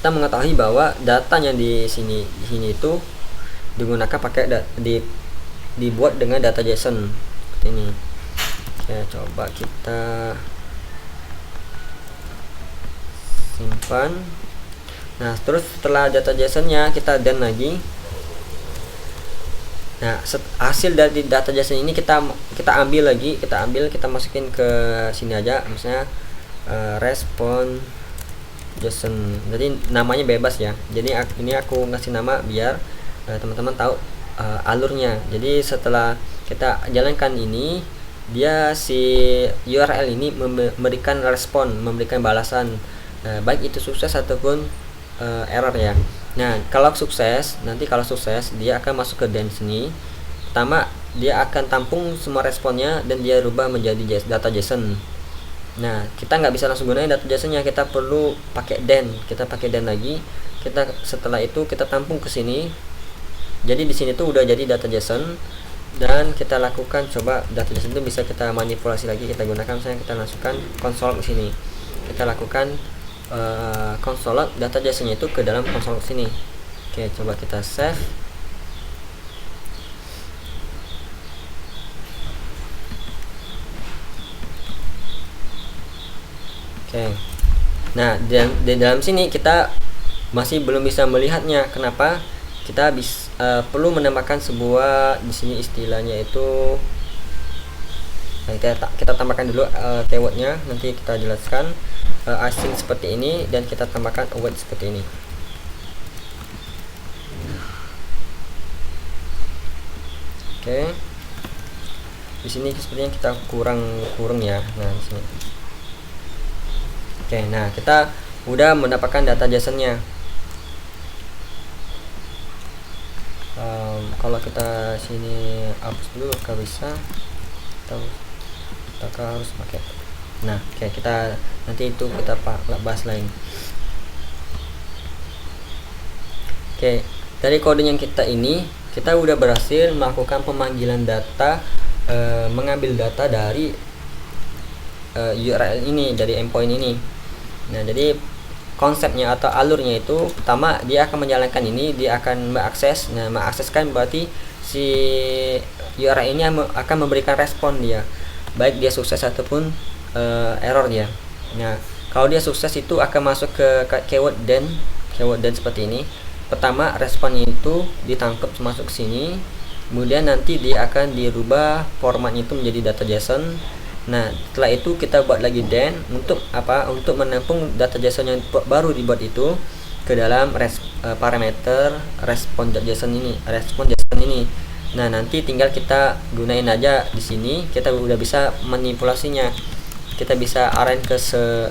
mengetahui bahwa datanya di sini itu digunakan dibuat dengan data JSON ini. Oke, coba kita simpan. Nah, terus setelah data JSON-nya kita then lagi. Nah, hasil dari data JSON ini kita ambil lagi, kita masukin ke sini aja, misalnya respon JSON. Jadi namanya bebas ya. Jadi ini aku ngasih nama biar teman-teman tahu alurnya. Jadi setelah kita jalankan ini, dia si URL ini memberikan respon, memberikan balasan, baik itu sukses ataupun error ya. Nah, kalau sukses dia akan masuk ke then sini. Pertama, dia akan tampung semua responnya dan dia rubah menjadi data JSON. Nah, kita nggak bisa langsung gunain data JSON-nya, kita perlu pakai then. Kita pakai then lagi. Setelah itu kita tampung ke sini. Jadi di sini tuh udah jadi data JSON dan kita lakukan, coba data JSON itu bisa kita manipulasi lagi. Kita gunakan, misalnya kita masukkan konsol ke sini. Kita lakukan konsol data JSON-nya itu ke dalam konsol sini. Oke, coba kita save. Oke. Nah, di dalam sini kita masih belum bisa melihatnya. Kenapa? Kita perlu menambahkan sebuah di sini istilahnya itu. Nah, kita tambahkan dulu keywordnya, nanti kita jelaskan. Asing seperti ini dan kita tambahkan await seperti ini. Oke. Di sini sepertinya kita kurang ya. Nah, di sini. Oke, nah kita udah mendapatkan data JSON-nya. Kalau kita sini hapus dulu, kalau bisa atau kita harus pakai. Nah, oke, kita nanti itu kita bahas lain. Oke, dari kode yang kita ini, kita udah berhasil melakukan pemanggilan data, mengambil data dari URL ini, dari endpoint ini. Nah, jadi konsepnya atau alurnya itu, pertama dia akan menjalankan ini, dia akan mengakses. Nah, mengakseskan berarti si URL ini akan memberikan respon dia. baik dia sukses ataupun error dia. Nah, kalau dia sukses itu akan masuk ke keyword then seperti ini. Pertama, responnya itu ditangkap masuk ke sini, kemudian nanti dia akan dirubah formatnya itu menjadi data JSON. Nah, setelah itu kita buat lagi then untuk apa? Untuk menampung data JSON yang baru dibuat itu ke dalam parameter respon.json ini. Nah, nanti tinggal kita gunain aja di sini, kita udah bisa manipulasinya. Kita bisa arrange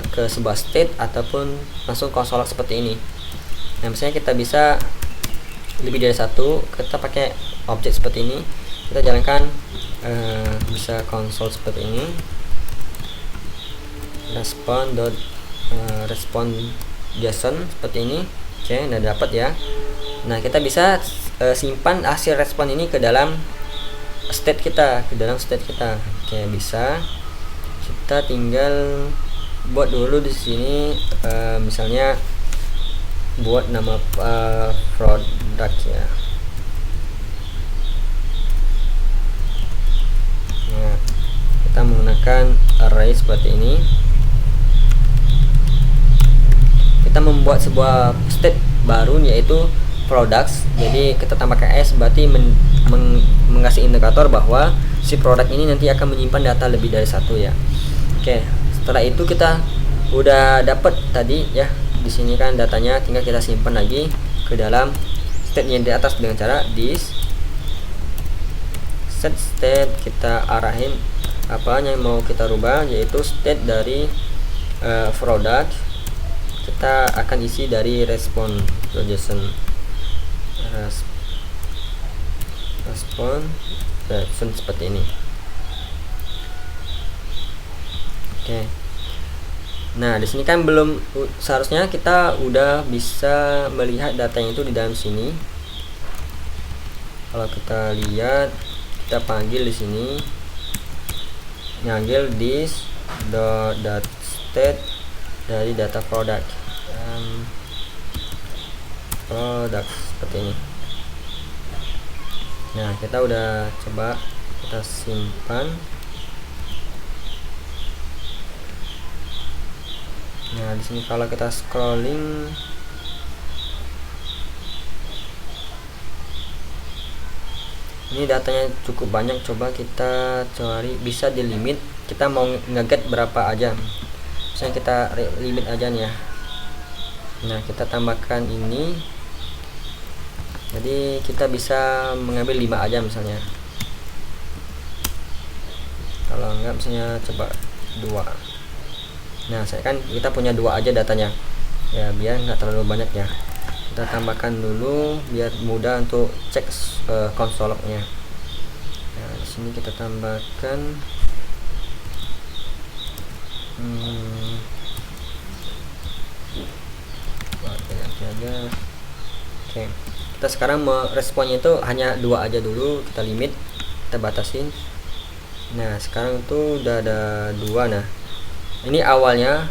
ke sebuah state ataupun langsung konsol seperti ini. Nah, misalnya kita bisa lebih dari satu, kita pakai objek seperti ini, kita jalankan bisa konsol seperti ini, respon JSON seperti ini. Oke, udah dapat ya. Nah, kita bisa simpan hasil respon ini ke dalam state kita, Oke, bisa. Kita tinggal buat dulu di sini, misalnya buat nama produk ya. Nah, kita menggunakan array seperti ini. Kita membuat sebuah state baru yaitu products. Jadi kita tambahkan s, berarti mengasih indikator bahwa si produk ini nanti akan menyimpan data lebih dari satu ya. Oke, setelah itu kita udah dapat tadi ya. Di sini kan datanya, tinggal kita simpan lagi ke dalam state yang di atas dengan cara this set state. Kita arahin apa yang mau kita rubah, yaitu state dari product kita akan isi dari respon.json seperti ini. Oke. Nah, di sini kan belum, seharusnya kita udah bisa melihat datanya itu di dalam sini. Kalau kita lihat, kita panggil di sini, panggil this dot state dari data product, seperti ini. Nah, kita udah coba kita simpan. Nah, di sini kalau kita scrolling, ini datanya cukup banyak. Coba kita cari, bisa di limit. Kita mau nge-get berapa aja, misalnya kita limit aja nih ya. Nah, kita tambahkan ini, jadi kita bisa mengambil 5 aja misalnya. Kalau enggak, misalnya coba 2. Nah, kita punya 2 aja datanya ya, biar nggak terlalu banyak ya. Kita tambahkan dulu biar mudah untuk cek konsolnya. Nah, di sini kita tambahkan aja. Oke, kita sekarang responnya itu hanya 2 aja dulu, kita limit, kita batasin. Nah, sekarang itu udah ada 2. Nah, ini awalnya.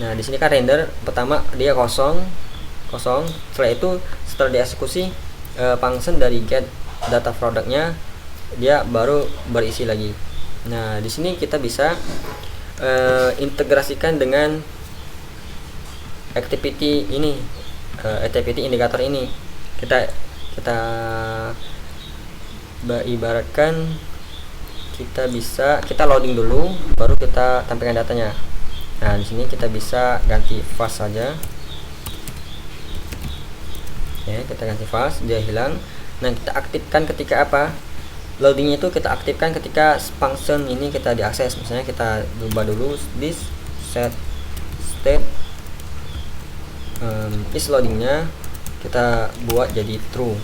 Nah, di sini kan render pertama dia kosong. Setelah itu, setelah dieksekusi function dari get data produknya, dia baru berisi lagi. Nah, di sini kita bisa integrasikan dengan activity ini, activity indikator ini. Kita ibaratkan kita loading dulu, baru kita tampilkan datanya. Nah, di sini kita bisa ganti fast saja. Ya, kita ganti fast, dia hilang. Nah, kita aktifkan ketika apa? Loadingnya itu kita aktifkan ketika function ini kita diakses. Misalnya kita ubah dulu this set state is loadingnya kita buat jadi true.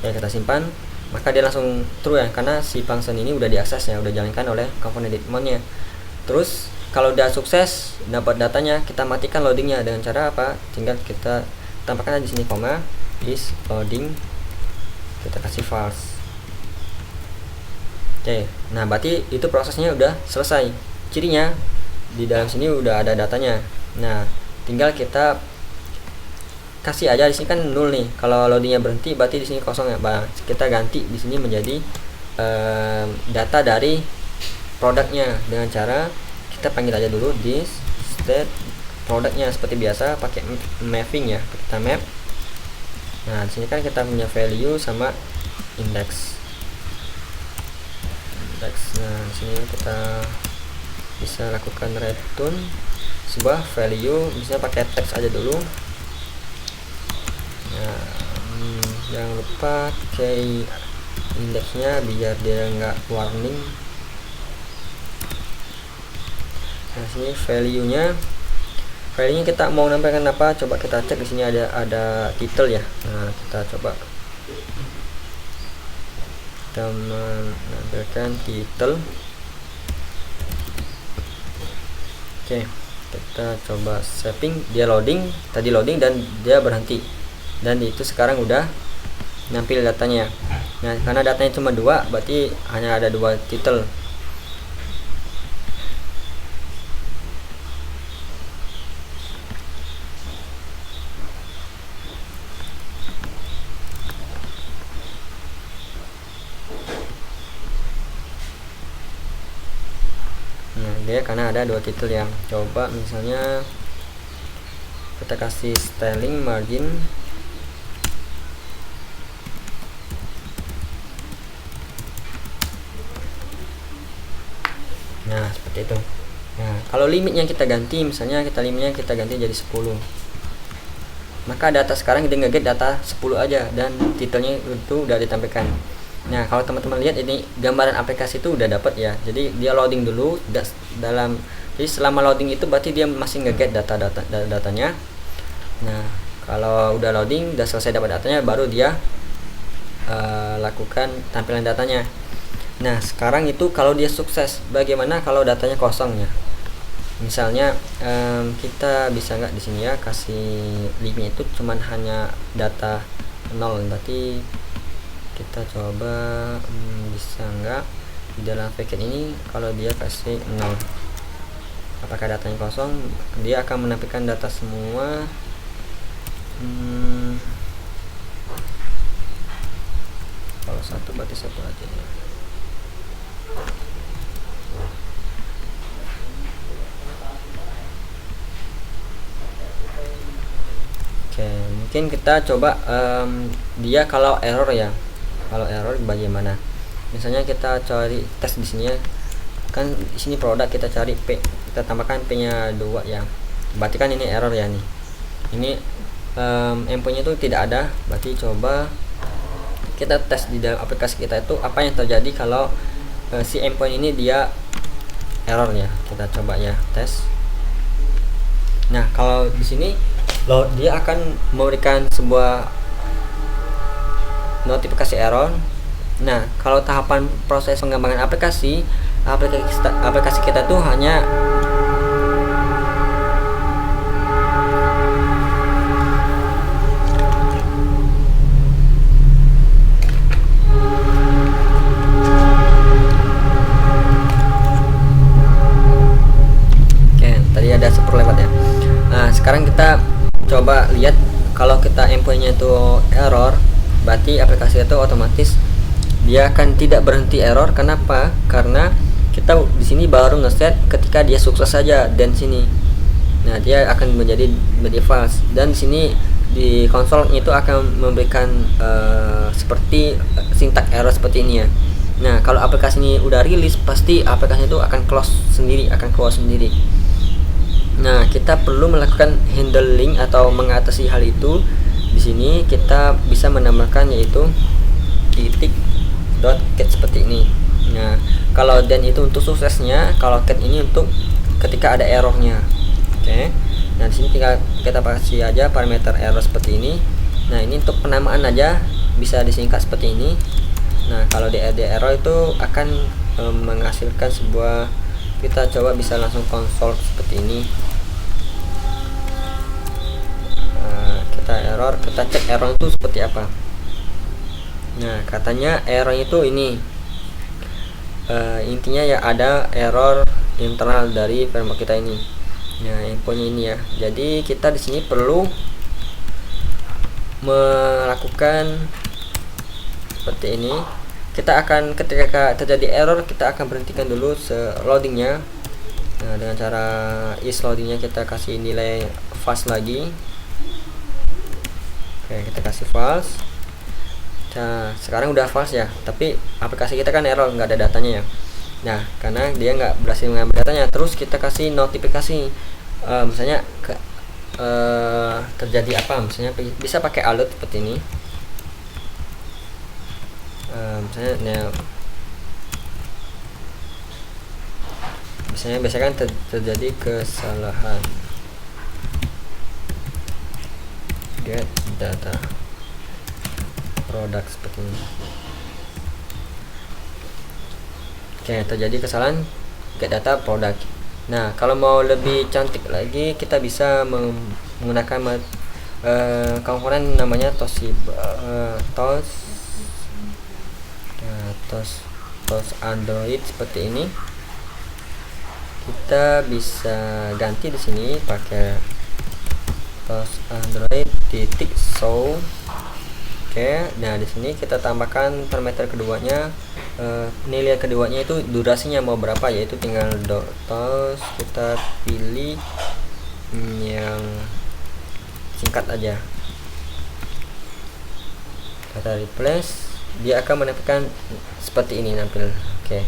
Ya, kita simpan, maka dia langsung true ya, karena si function ini udah diakses ya, udah jalankan oleh component deployment-nya. Terus kalau udah sukses dapat datanya, kita matikan loadingnya dengan cara apa? Tinggal kita tambahkan di sini koma is loading, kita kasih false. Oke, nah berarti itu prosesnya udah selesai. Cirinya di dalam sini udah ada datanya. Nah, tinggal kita kasih aja di sini kan 0 nih. Kalau loadingnya berhenti berarti di sini kosong ya. Bang, kita ganti di sini menjadi data dari produknya dengan cara kita panggil aja dulu this state produknya seperti biasa pakai mapping ya. Kita map. Nah, di sini kan kita punya value sama index. Nah, di sini kita bisa lakukan return sebuah value, misalnya pakai teks aja dulu. Nah, jangan lupa pakai indeksnya biar dia nggak warning. Nah, sini value-nya kita mau nampilkan apa? Coba kita cek di sini ada title ya. Nah, kita coba kita menampilkan title. Oke, kita coba saving, dia loading, tadi loading dan dia berhenti. Dan itu sekarang udah nampil datanya. Nah, karena datanya cuma 2, berarti hanya ada 2 title. Nah, dia karena ada 2 title yang coba misalnya kita kasih styling margin. Nah, seperti itu. Nah, kalau limitnya kita ganti, misalnya limitnya kita ganti jadi 10, maka data sekarang kita nge-get data 10 aja dan titelnya itu udah ditampilkan. Nah, kalau teman-teman lihat ini gambaran aplikasi itu udah dapat ya. Jadi dia loading dulu jadi selama loading itu berarti dia masih nge-get datanya. Nah, kalau udah loading, udah selesai dapat datanya, baru dia lakukan tampilan datanya. Nah, sekarang itu kalau dia sukses, bagaimana kalau datanya kosong ya? Misalnya kita bisa nggak di sini ya kasih limit itu cuman hanya data 0, berarti kita coba bisa nggak di dalam paket ini kalau dia kasih 0, apakah datanya kosong? Dia akan menampilkan data semua. Kalau 1 berarti 1 aja ya. Oke, mungkin kita coba dia kalau error ya. Kalau error bagaimana? Misalnya kita cari tes di sini ya. Kan di sini produk kita cari P, kita tambahkan P-nya 2 ya. Berarti kan ini error ya nih. Ini endpoint-nya itu tidak ada. Berarti coba kita tes di dalam aplikasi kita itu apa yang terjadi kalau si endpoint ini dia error ya. Kita coba ya tes. Nah, kalau di sini dia akan memberikan sebuah notifikasi error. Nah, kalau tahapan proses pengembangan aplikasi kita tuh hanya tadi ada super lewat ya. Nah, sekarang kita coba lihat kalau kita endpoint-nya itu error, berarti aplikasi itu otomatis dia akan tidak berhenti error. Kenapa? Karena kita di sini baru ngeset ketika dia sukses saja dan sini. Nah, dia akan menjadi false dan di sini di konsol itu akan memberikan seperti sintak error seperti ini ya. Nah, kalau aplikasi ini udah rilis, pasti aplikasi itu akan close sendiri, akan keluar sendiri. Nah, kita perlu melakukan handling atau mengatasi hal itu. Di sini kita bisa menambahkan yaitu titik.get seperti ini. Nah, kalau then itu untuk suksesnya, kalau get ini untuk ketika ada errornya. Oke. Nah, di sini tinggal kita kasih aja parameter error seperti ini. Nah, ini untuk penamaan aja bisa disingkat seperti ini. Nah, kalau di error itu akan menghasilkan sebuah, kita coba bisa langsung konsol seperti ini. Error, kita cek error itu seperti apa. Nah, katanya error itu ini intinya ya ada error internal dari framework kita ini. Nah, infonya ini ya. Jadi kita di sini perlu melakukan seperti ini, kita akan ketika terjadi error kita akan berhentikan dulu loadingnya. Nah, dengan cara is loadingnya kita kasih nilai false lagi. Oke, kita kasih false. Nah, sekarang udah false ya, tapi aplikasi kita kan error, nggak ada datanya ya. Nah, karena dia nggak berhasil mengambil datanya, terus kita kasih notifikasi, misalnya terjadi apa, misalnya bisa pakai alert seperti ini. Misalnya biasanya kan terjadi kesalahan get data produk seperti ini. Oke, terjadi kesalahan get data produk. Nah, kalau mau lebih cantik lagi kita bisa menggunakan komponen namanya Toshiba, tos Android seperti ini. Kita bisa ganti di sini pakai tos Android titik show. Oke, nah di sini kita tambahkan parameter keduanya, nilai keduanya itu durasinya mau berapa, yaitu tinggal tos kita pilih yang singkat aja. Kita replace, dia akan menampilkan seperti ini nampil. Oke.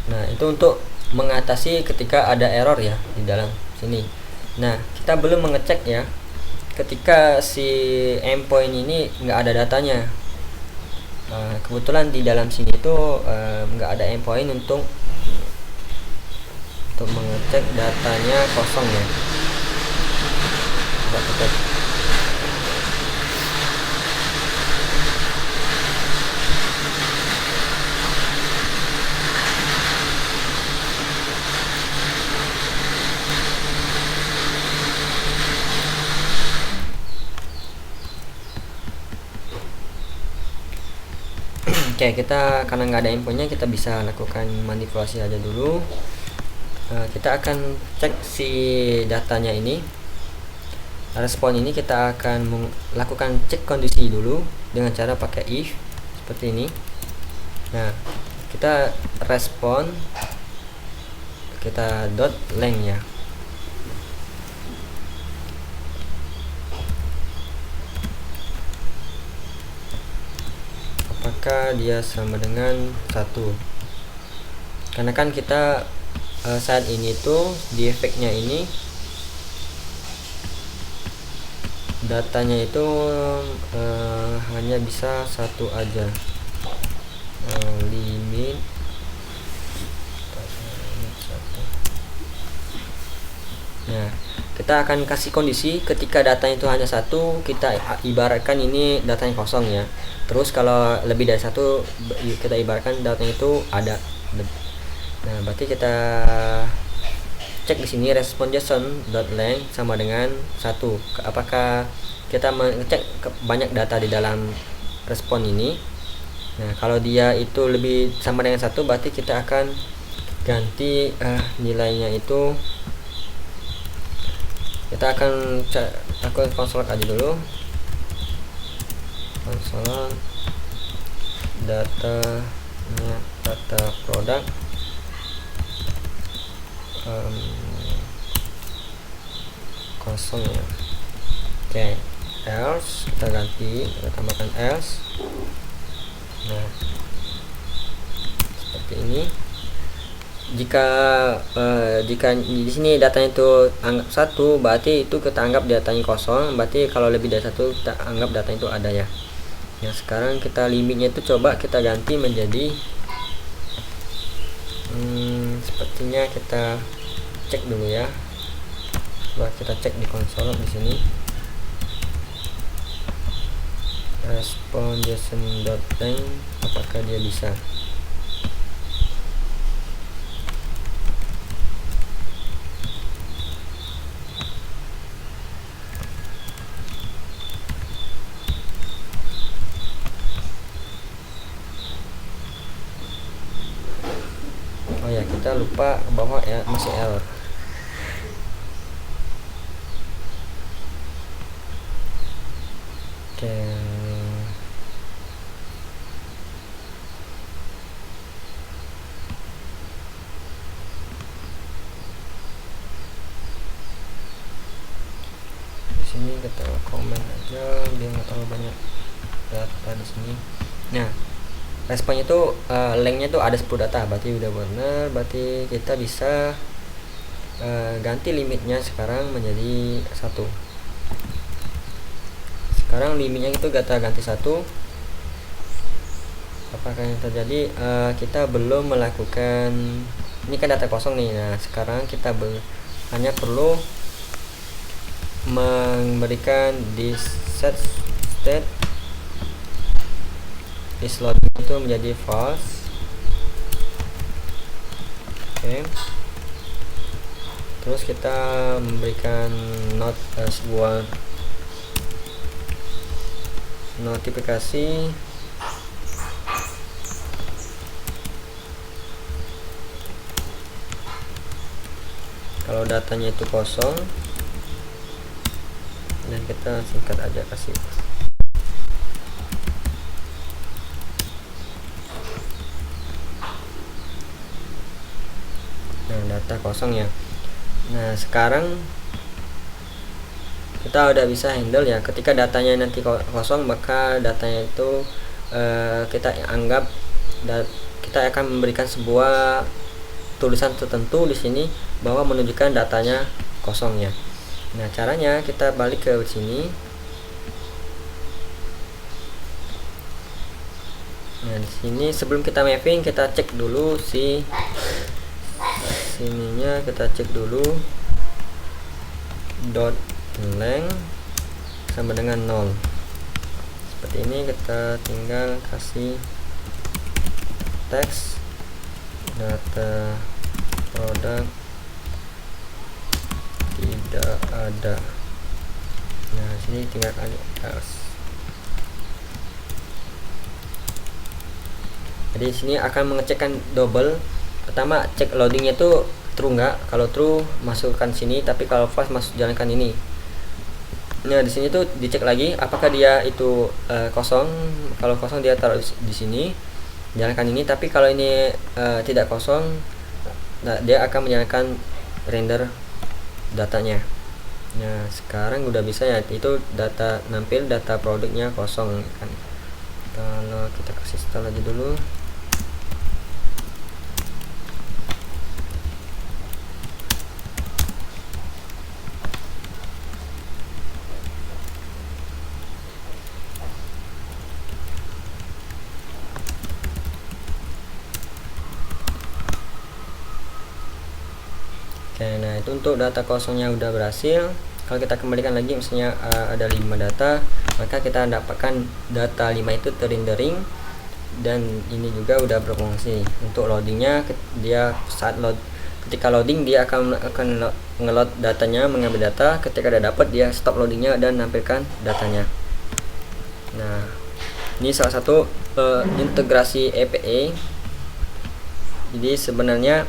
Nah, itu untuk mengatasi ketika ada error ya di dalam sini. Nah, kita belum mengecek ya ketika si endpoint ini nggak ada datanya. Kebetulan di dalam sini itu nggak ada endpoint untuk mengecek datanya kosong ya. Coba kita Oke, kita karena nggak ada infonya kita bisa lakukan manipulasi aja dulu. Kita akan cek si datanya ini, respon ini kita akan melakukan cek kondisi dulu dengan cara pakai if seperti ini. Nah, kita respon, kita dot length ya. Apakah dia sama dengan 1? Karena kan kita saat ini tuh di efeknya ini datanya itu hanya bisa 1 aja. Limit 1. Nah, kita akan kasih kondisi ketika datanya itu hanya 1, kita ibaratkan ini datanya kosong ya. Terus kalau lebih dari 1 kita ibaratkan datanya itu ada. Nah, berarti kita cek di sini respon JSON.length sama dengan 1. Apakah kita mengecek banyak data di dalam respon ini? Nah, kalau dia itu lebih sama dengan 1, berarti kita akan ganti nilainya itu. Kita akan lakukan console aja dulu. Console data produk kosong ya. Oke, else kita ganti, kita tambahkan else. Nah, seperti ini. Jika di sini datanya itu anggap 1, berarti itu kita anggap datanya kosong. Berarti kalau lebih dari 1 kita anggap datanya itu ada ya. Nah, sekarang kita limitnya itu coba kita ganti menjadi sepertinya kita cek dulu ya. Coba kita cek di konsol di sini. Respon JSON.length apakah dia bisa? Oh ya, kita lupa bahwa ya masih error. Oke. Di sini kita komen aja biar nggak terlalu banyak data di sini. Nah, responnya itu lengthnya tuh ada 10 data, berarti udah benar, berarti kita bisa ganti limitnya sekarang menjadi 1. Sekarang limitnya itu kita ganti 1. Apakah yang terjadi? Kita belum melakukan, ini kan data kosong nih. Nah, sekarang kita hanya perlu memberikan di set state is loading itu menjadi false. Oke. Terus kita memberikan sebuah notifikasi kalau datanya itu kosong, dan kita singkat aja kasih data kosong ya. Nah, sekarang kita udah bisa handle ya, ketika datanya nanti kosong, maka datanya itu kita anggap kita akan memberikan sebuah tulisan tertentu di sini bahwa menunjukkan datanya kosong ya. Nah, caranya kita balik ke sini. Nah, di sini sebelum kita mapping, kita cek dulu sininya, kita cek dulu dot length sama dengan 0. Seperti ini, kita tinggal kasih teks data produk tidak ada. Nah, sini tinggal else. Jadi sini akan mengecekkan double. Pertama, cek loadingnya itu true nggak. Kalau true, masukkan sini, tapi kalau false, jalankan ini. Nah, di sini tuh dicek lagi apakah dia itu kosong. Kalau kosong, dia taruh di sini, jalankan ini. Tapi kalau ini tidak kosong, nah, dia akan menjalankan render datanya. Nah, sekarang udah bisa ya, itu data nampil, data produknya kosong kan. Kalau kita kasih install aja dulu. Oke, nah itu untuk data kosongnya udah berhasil. Kalau kita kembalikan lagi, misalnya ada 5 data, maka kita dapatkan data 5 itu terrendering, dan ini juga udah berfungsi. Untuk loadingnya, dia saat ketika loading dia akan ngeload datanya, mengambil data. Ketika udah dapat, dia stop loadingnya dan nampilkan datanya. Nah, ini salah satu integrasi API. Jadi sebenarnya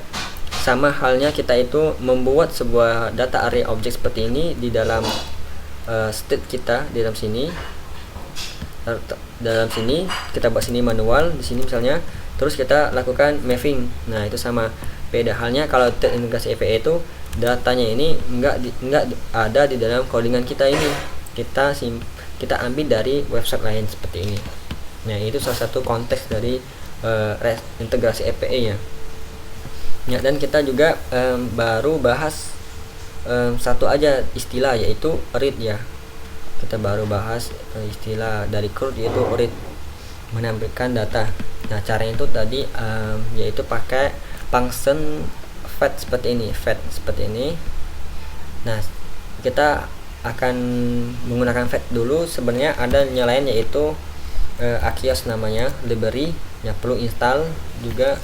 sama halnya kita itu membuat sebuah data array object seperti ini di dalam state kita di dalam sini. Dalam sini kita buat sini manual, di sini misalnya, terus kita lakukan mapping. Nah, itu sama. Beda halnya kalau integrasi API itu datanya ini enggak ada di dalam codingan kita ini. Kita ambil dari website lain seperti ini. Nah, itu salah satu konteks dari integrasi API ya. Ya, dan kita juga baru bahas satu aja istilah, yaitu read ya. Kita baru bahas istilah dari CRUD, yaitu read, menampilkan data. Nah, caranya itu tadi yaitu pakai function fetch seperti ini. Nah, kita akan menggunakan fetch dulu. Sebenarnya ada yang lain, yaitu Axios namanya, library yang perlu install juga.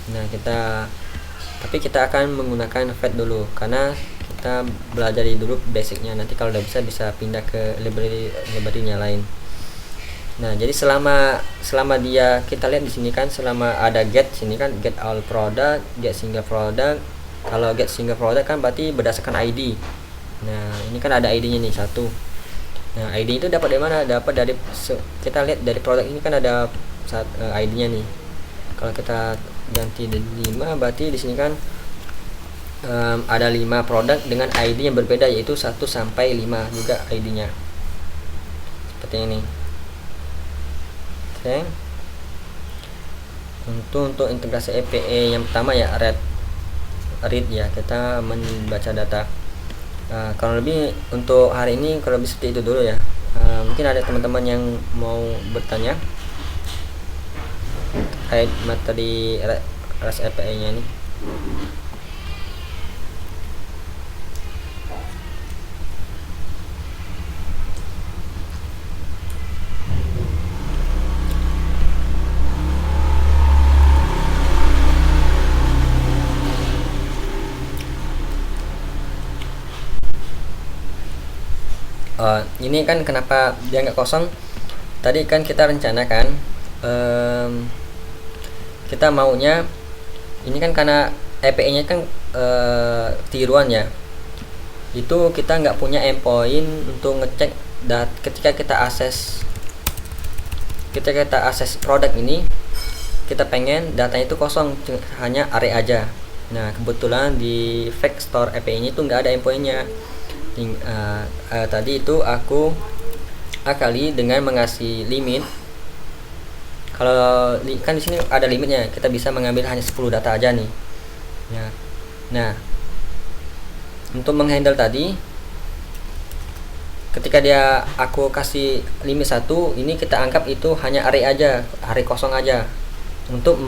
Nah, tapi kita akan menggunakan fetch dulu karena kita belajar dulu basicnya. Nanti kalau udah bisa pindah ke library-nya lain. Nah, jadi selama dia, kita lihat di sini kan, selama ada get sini kan, get all product, get single product. Kalau get single product kan berarti berdasarkan ID. Nah ini kan ada ID-nya nih 1. Nah ID itu dapat dari mana? Dapat dari kita lihat dari produk ini kan ada ID-nya nih. Kalau kita ganti dari 5, berarti di sini kan ada 5 produk dengan ID yang berbeda, yaitu 1 sampai 5 juga ID-nya. Seperti ini. Oke. Untuk integrasi API yang pertama ya read ya, kita membaca data. Kalau lebih untuk hari ini kalau lebih seperti itu dulu ya. Mungkin ada teman-teman yang mau bertanya terkait materi REST API-nya ini. Ini kan kenapa dia nggak kosong? Tadi kan kita rencanakan kita maunya ini kan karena API-nya kan tiruan ya. Itu kita nggak punya endpoint untuk ngecek ketika kita akses produk ini, kita pengen datanya itu kosong, hanya array aja. Nah kebetulan di Vector API ini tuh nggak ada endpointnya. Tadi itu aku akali dengan mengasih limit. Kalau kan di sini ada limitnya, kita bisa mengambil hanya 10 data aja nih ya. Nah untuk menghandle tadi, ketika aku kasih limit 1, ini kita anggap itu hanya array aja, array kosong aja, untuk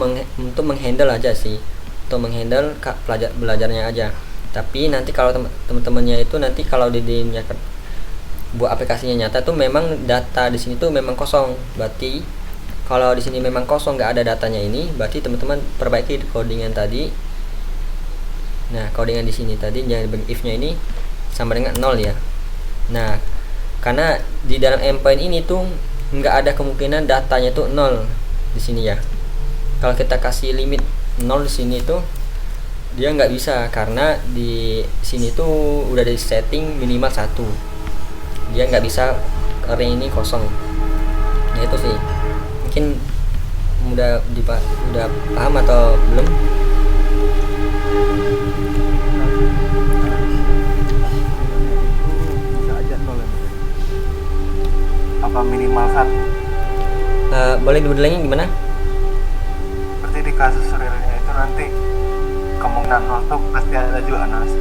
menghandle aja sih, untuk menghandle belajarnya aja. Tapi nanti kalau teman-temannya itu nanti kalau buat aplikasinya nyata tuh memang data di sini tuh memang kosong. Berarti kalau di sini memang kosong, nggak ada datanya ini, berarti teman-teman perbaiki codingan tadi. Nah codingan di sini tadi yang if-nya ini sama dengan 0 ya. Nah karena di dalam endpoint ini tuh nggak ada kemungkinan datanya tuh 0 di sini ya. Kalau kita kasih limit 0 di sini tuh dia nggak bisa, karena di sini tuh udah di setting minimal 1, dia nggak bisa array ini kosong. Nah itu sih, mungkin udah paham atau belum? Bisa aja 0 apa minimal 1? Boleh diulangi gimana? Berarti di kasus realnya itu nanti kemungkinan 0 tuh pasti ada juga Nas.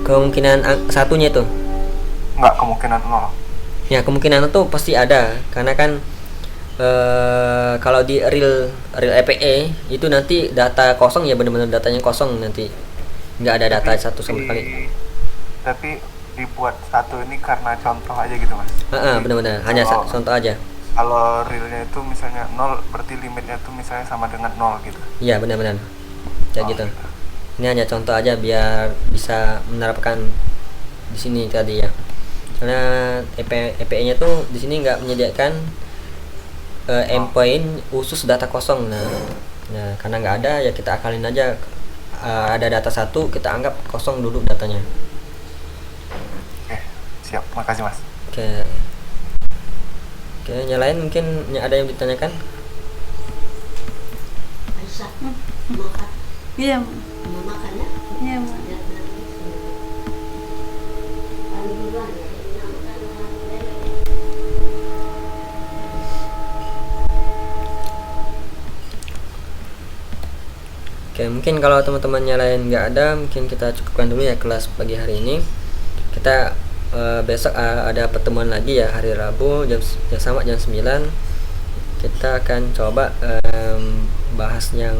Kemungkinan satunya itu? Enggak, kemungkinan 0. Ya kemungkinan itu pasti ada, karena kan kalau di real API itu nanti data kosong ya, benar-benar datanya kosong, nanti nggak ada data satu sama sekali. Tapi dibuat 1 ini karena contoh aja gitu Mas. Benar-benar hanya contoh aja. Kalau realnya itu misalnya 0, berarti limitnya itu misalnya sama dengan 0 gitu. Iya benar-benar kayak gitu. Ini hanya contoh aja biar bisa menerapkan di sini tadi ya. Karena API-nya tuh di sini nggak menyediakan endpoint khusus data kosong. Nah karena nggak ada ya kita akalin aja, ada data 1 kita anggap kosong dulu datanya. Oke, siap. Makasih Mas. Oke, yang lain mungkin ada yang ditanyakan? Aisyah, makan. Iya, Mau makan ya? iya. Oke, mungkin kalau teman-temannya lain nggak ada, mungkin kita cukupkan dulu ya kelas pagi hari ini. Kita besok ada pertemuan lagi ya, hari Rabu jam sama jam 9. Kita akan coba bahas yang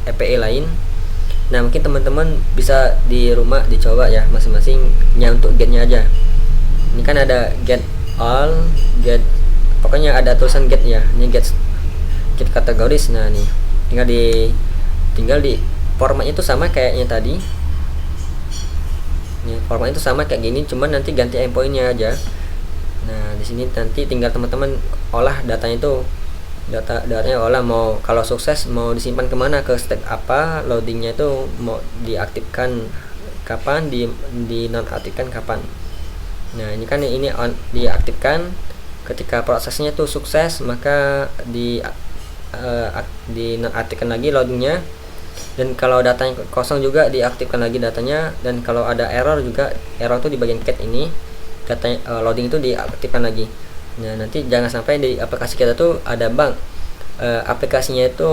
API lain. Nah mungkin teman-teman bisa di rumah dicoba ya masing-masing, untuk get-nya aja. Ini kan ada get all, get, pokoknya ada tulisan get ya. Ini get kategoris. Nah nih tinggal di formatnya itu sama kayaknya tadi. Nih formatnya itu sama kayak gini, cuman nanti ganti endpointnya aja. Nah di sini nanti tinggal teman-teman olah datanya itu, datanya olah, mau kalau sukses mau disimpan kemana, ke stack apa, loadingnya itu mau diaktifkan kapan, di nonaktifkan kapan. Nah ini kan ini diaktifkan ketika prosesnya itu sukses, maka di nonaktifkan lagi loadingnya, dan kalau datanya kosong juga diaktifkan lagi datanya, dan kalau ada error juga, error itu di bagian cat ini datanya loading itu diaktifkan lagi. Nah nanti jangan sampai di aplikasi kita tuh ada bug, aplikasinya itu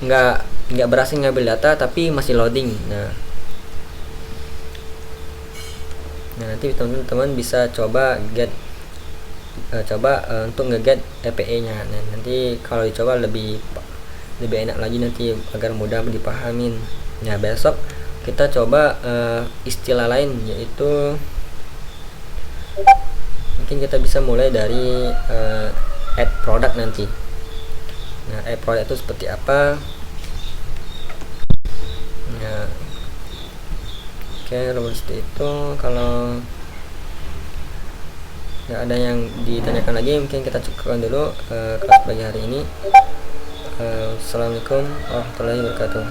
nggak berhasil ngambil data tapi masih loading. Nah nanti teman-teman bisa coba untuk nge-get EPE nya. Nah nanti kalau dicoba lebih enak lagi nanti agar mudah dipahamin. Nah besok kita coba istilah lain, yaitu mungkin kita bisa mulai dari add product nanti. Nah add product itu seperti apa? Nah oke, seperti itu. Kalau nggak ada yang ditanyakan lagi, mungkin kita cukupkan dulu kelas pagi hari ini. Assalamualaikum warahmatullahi wabarakatuh.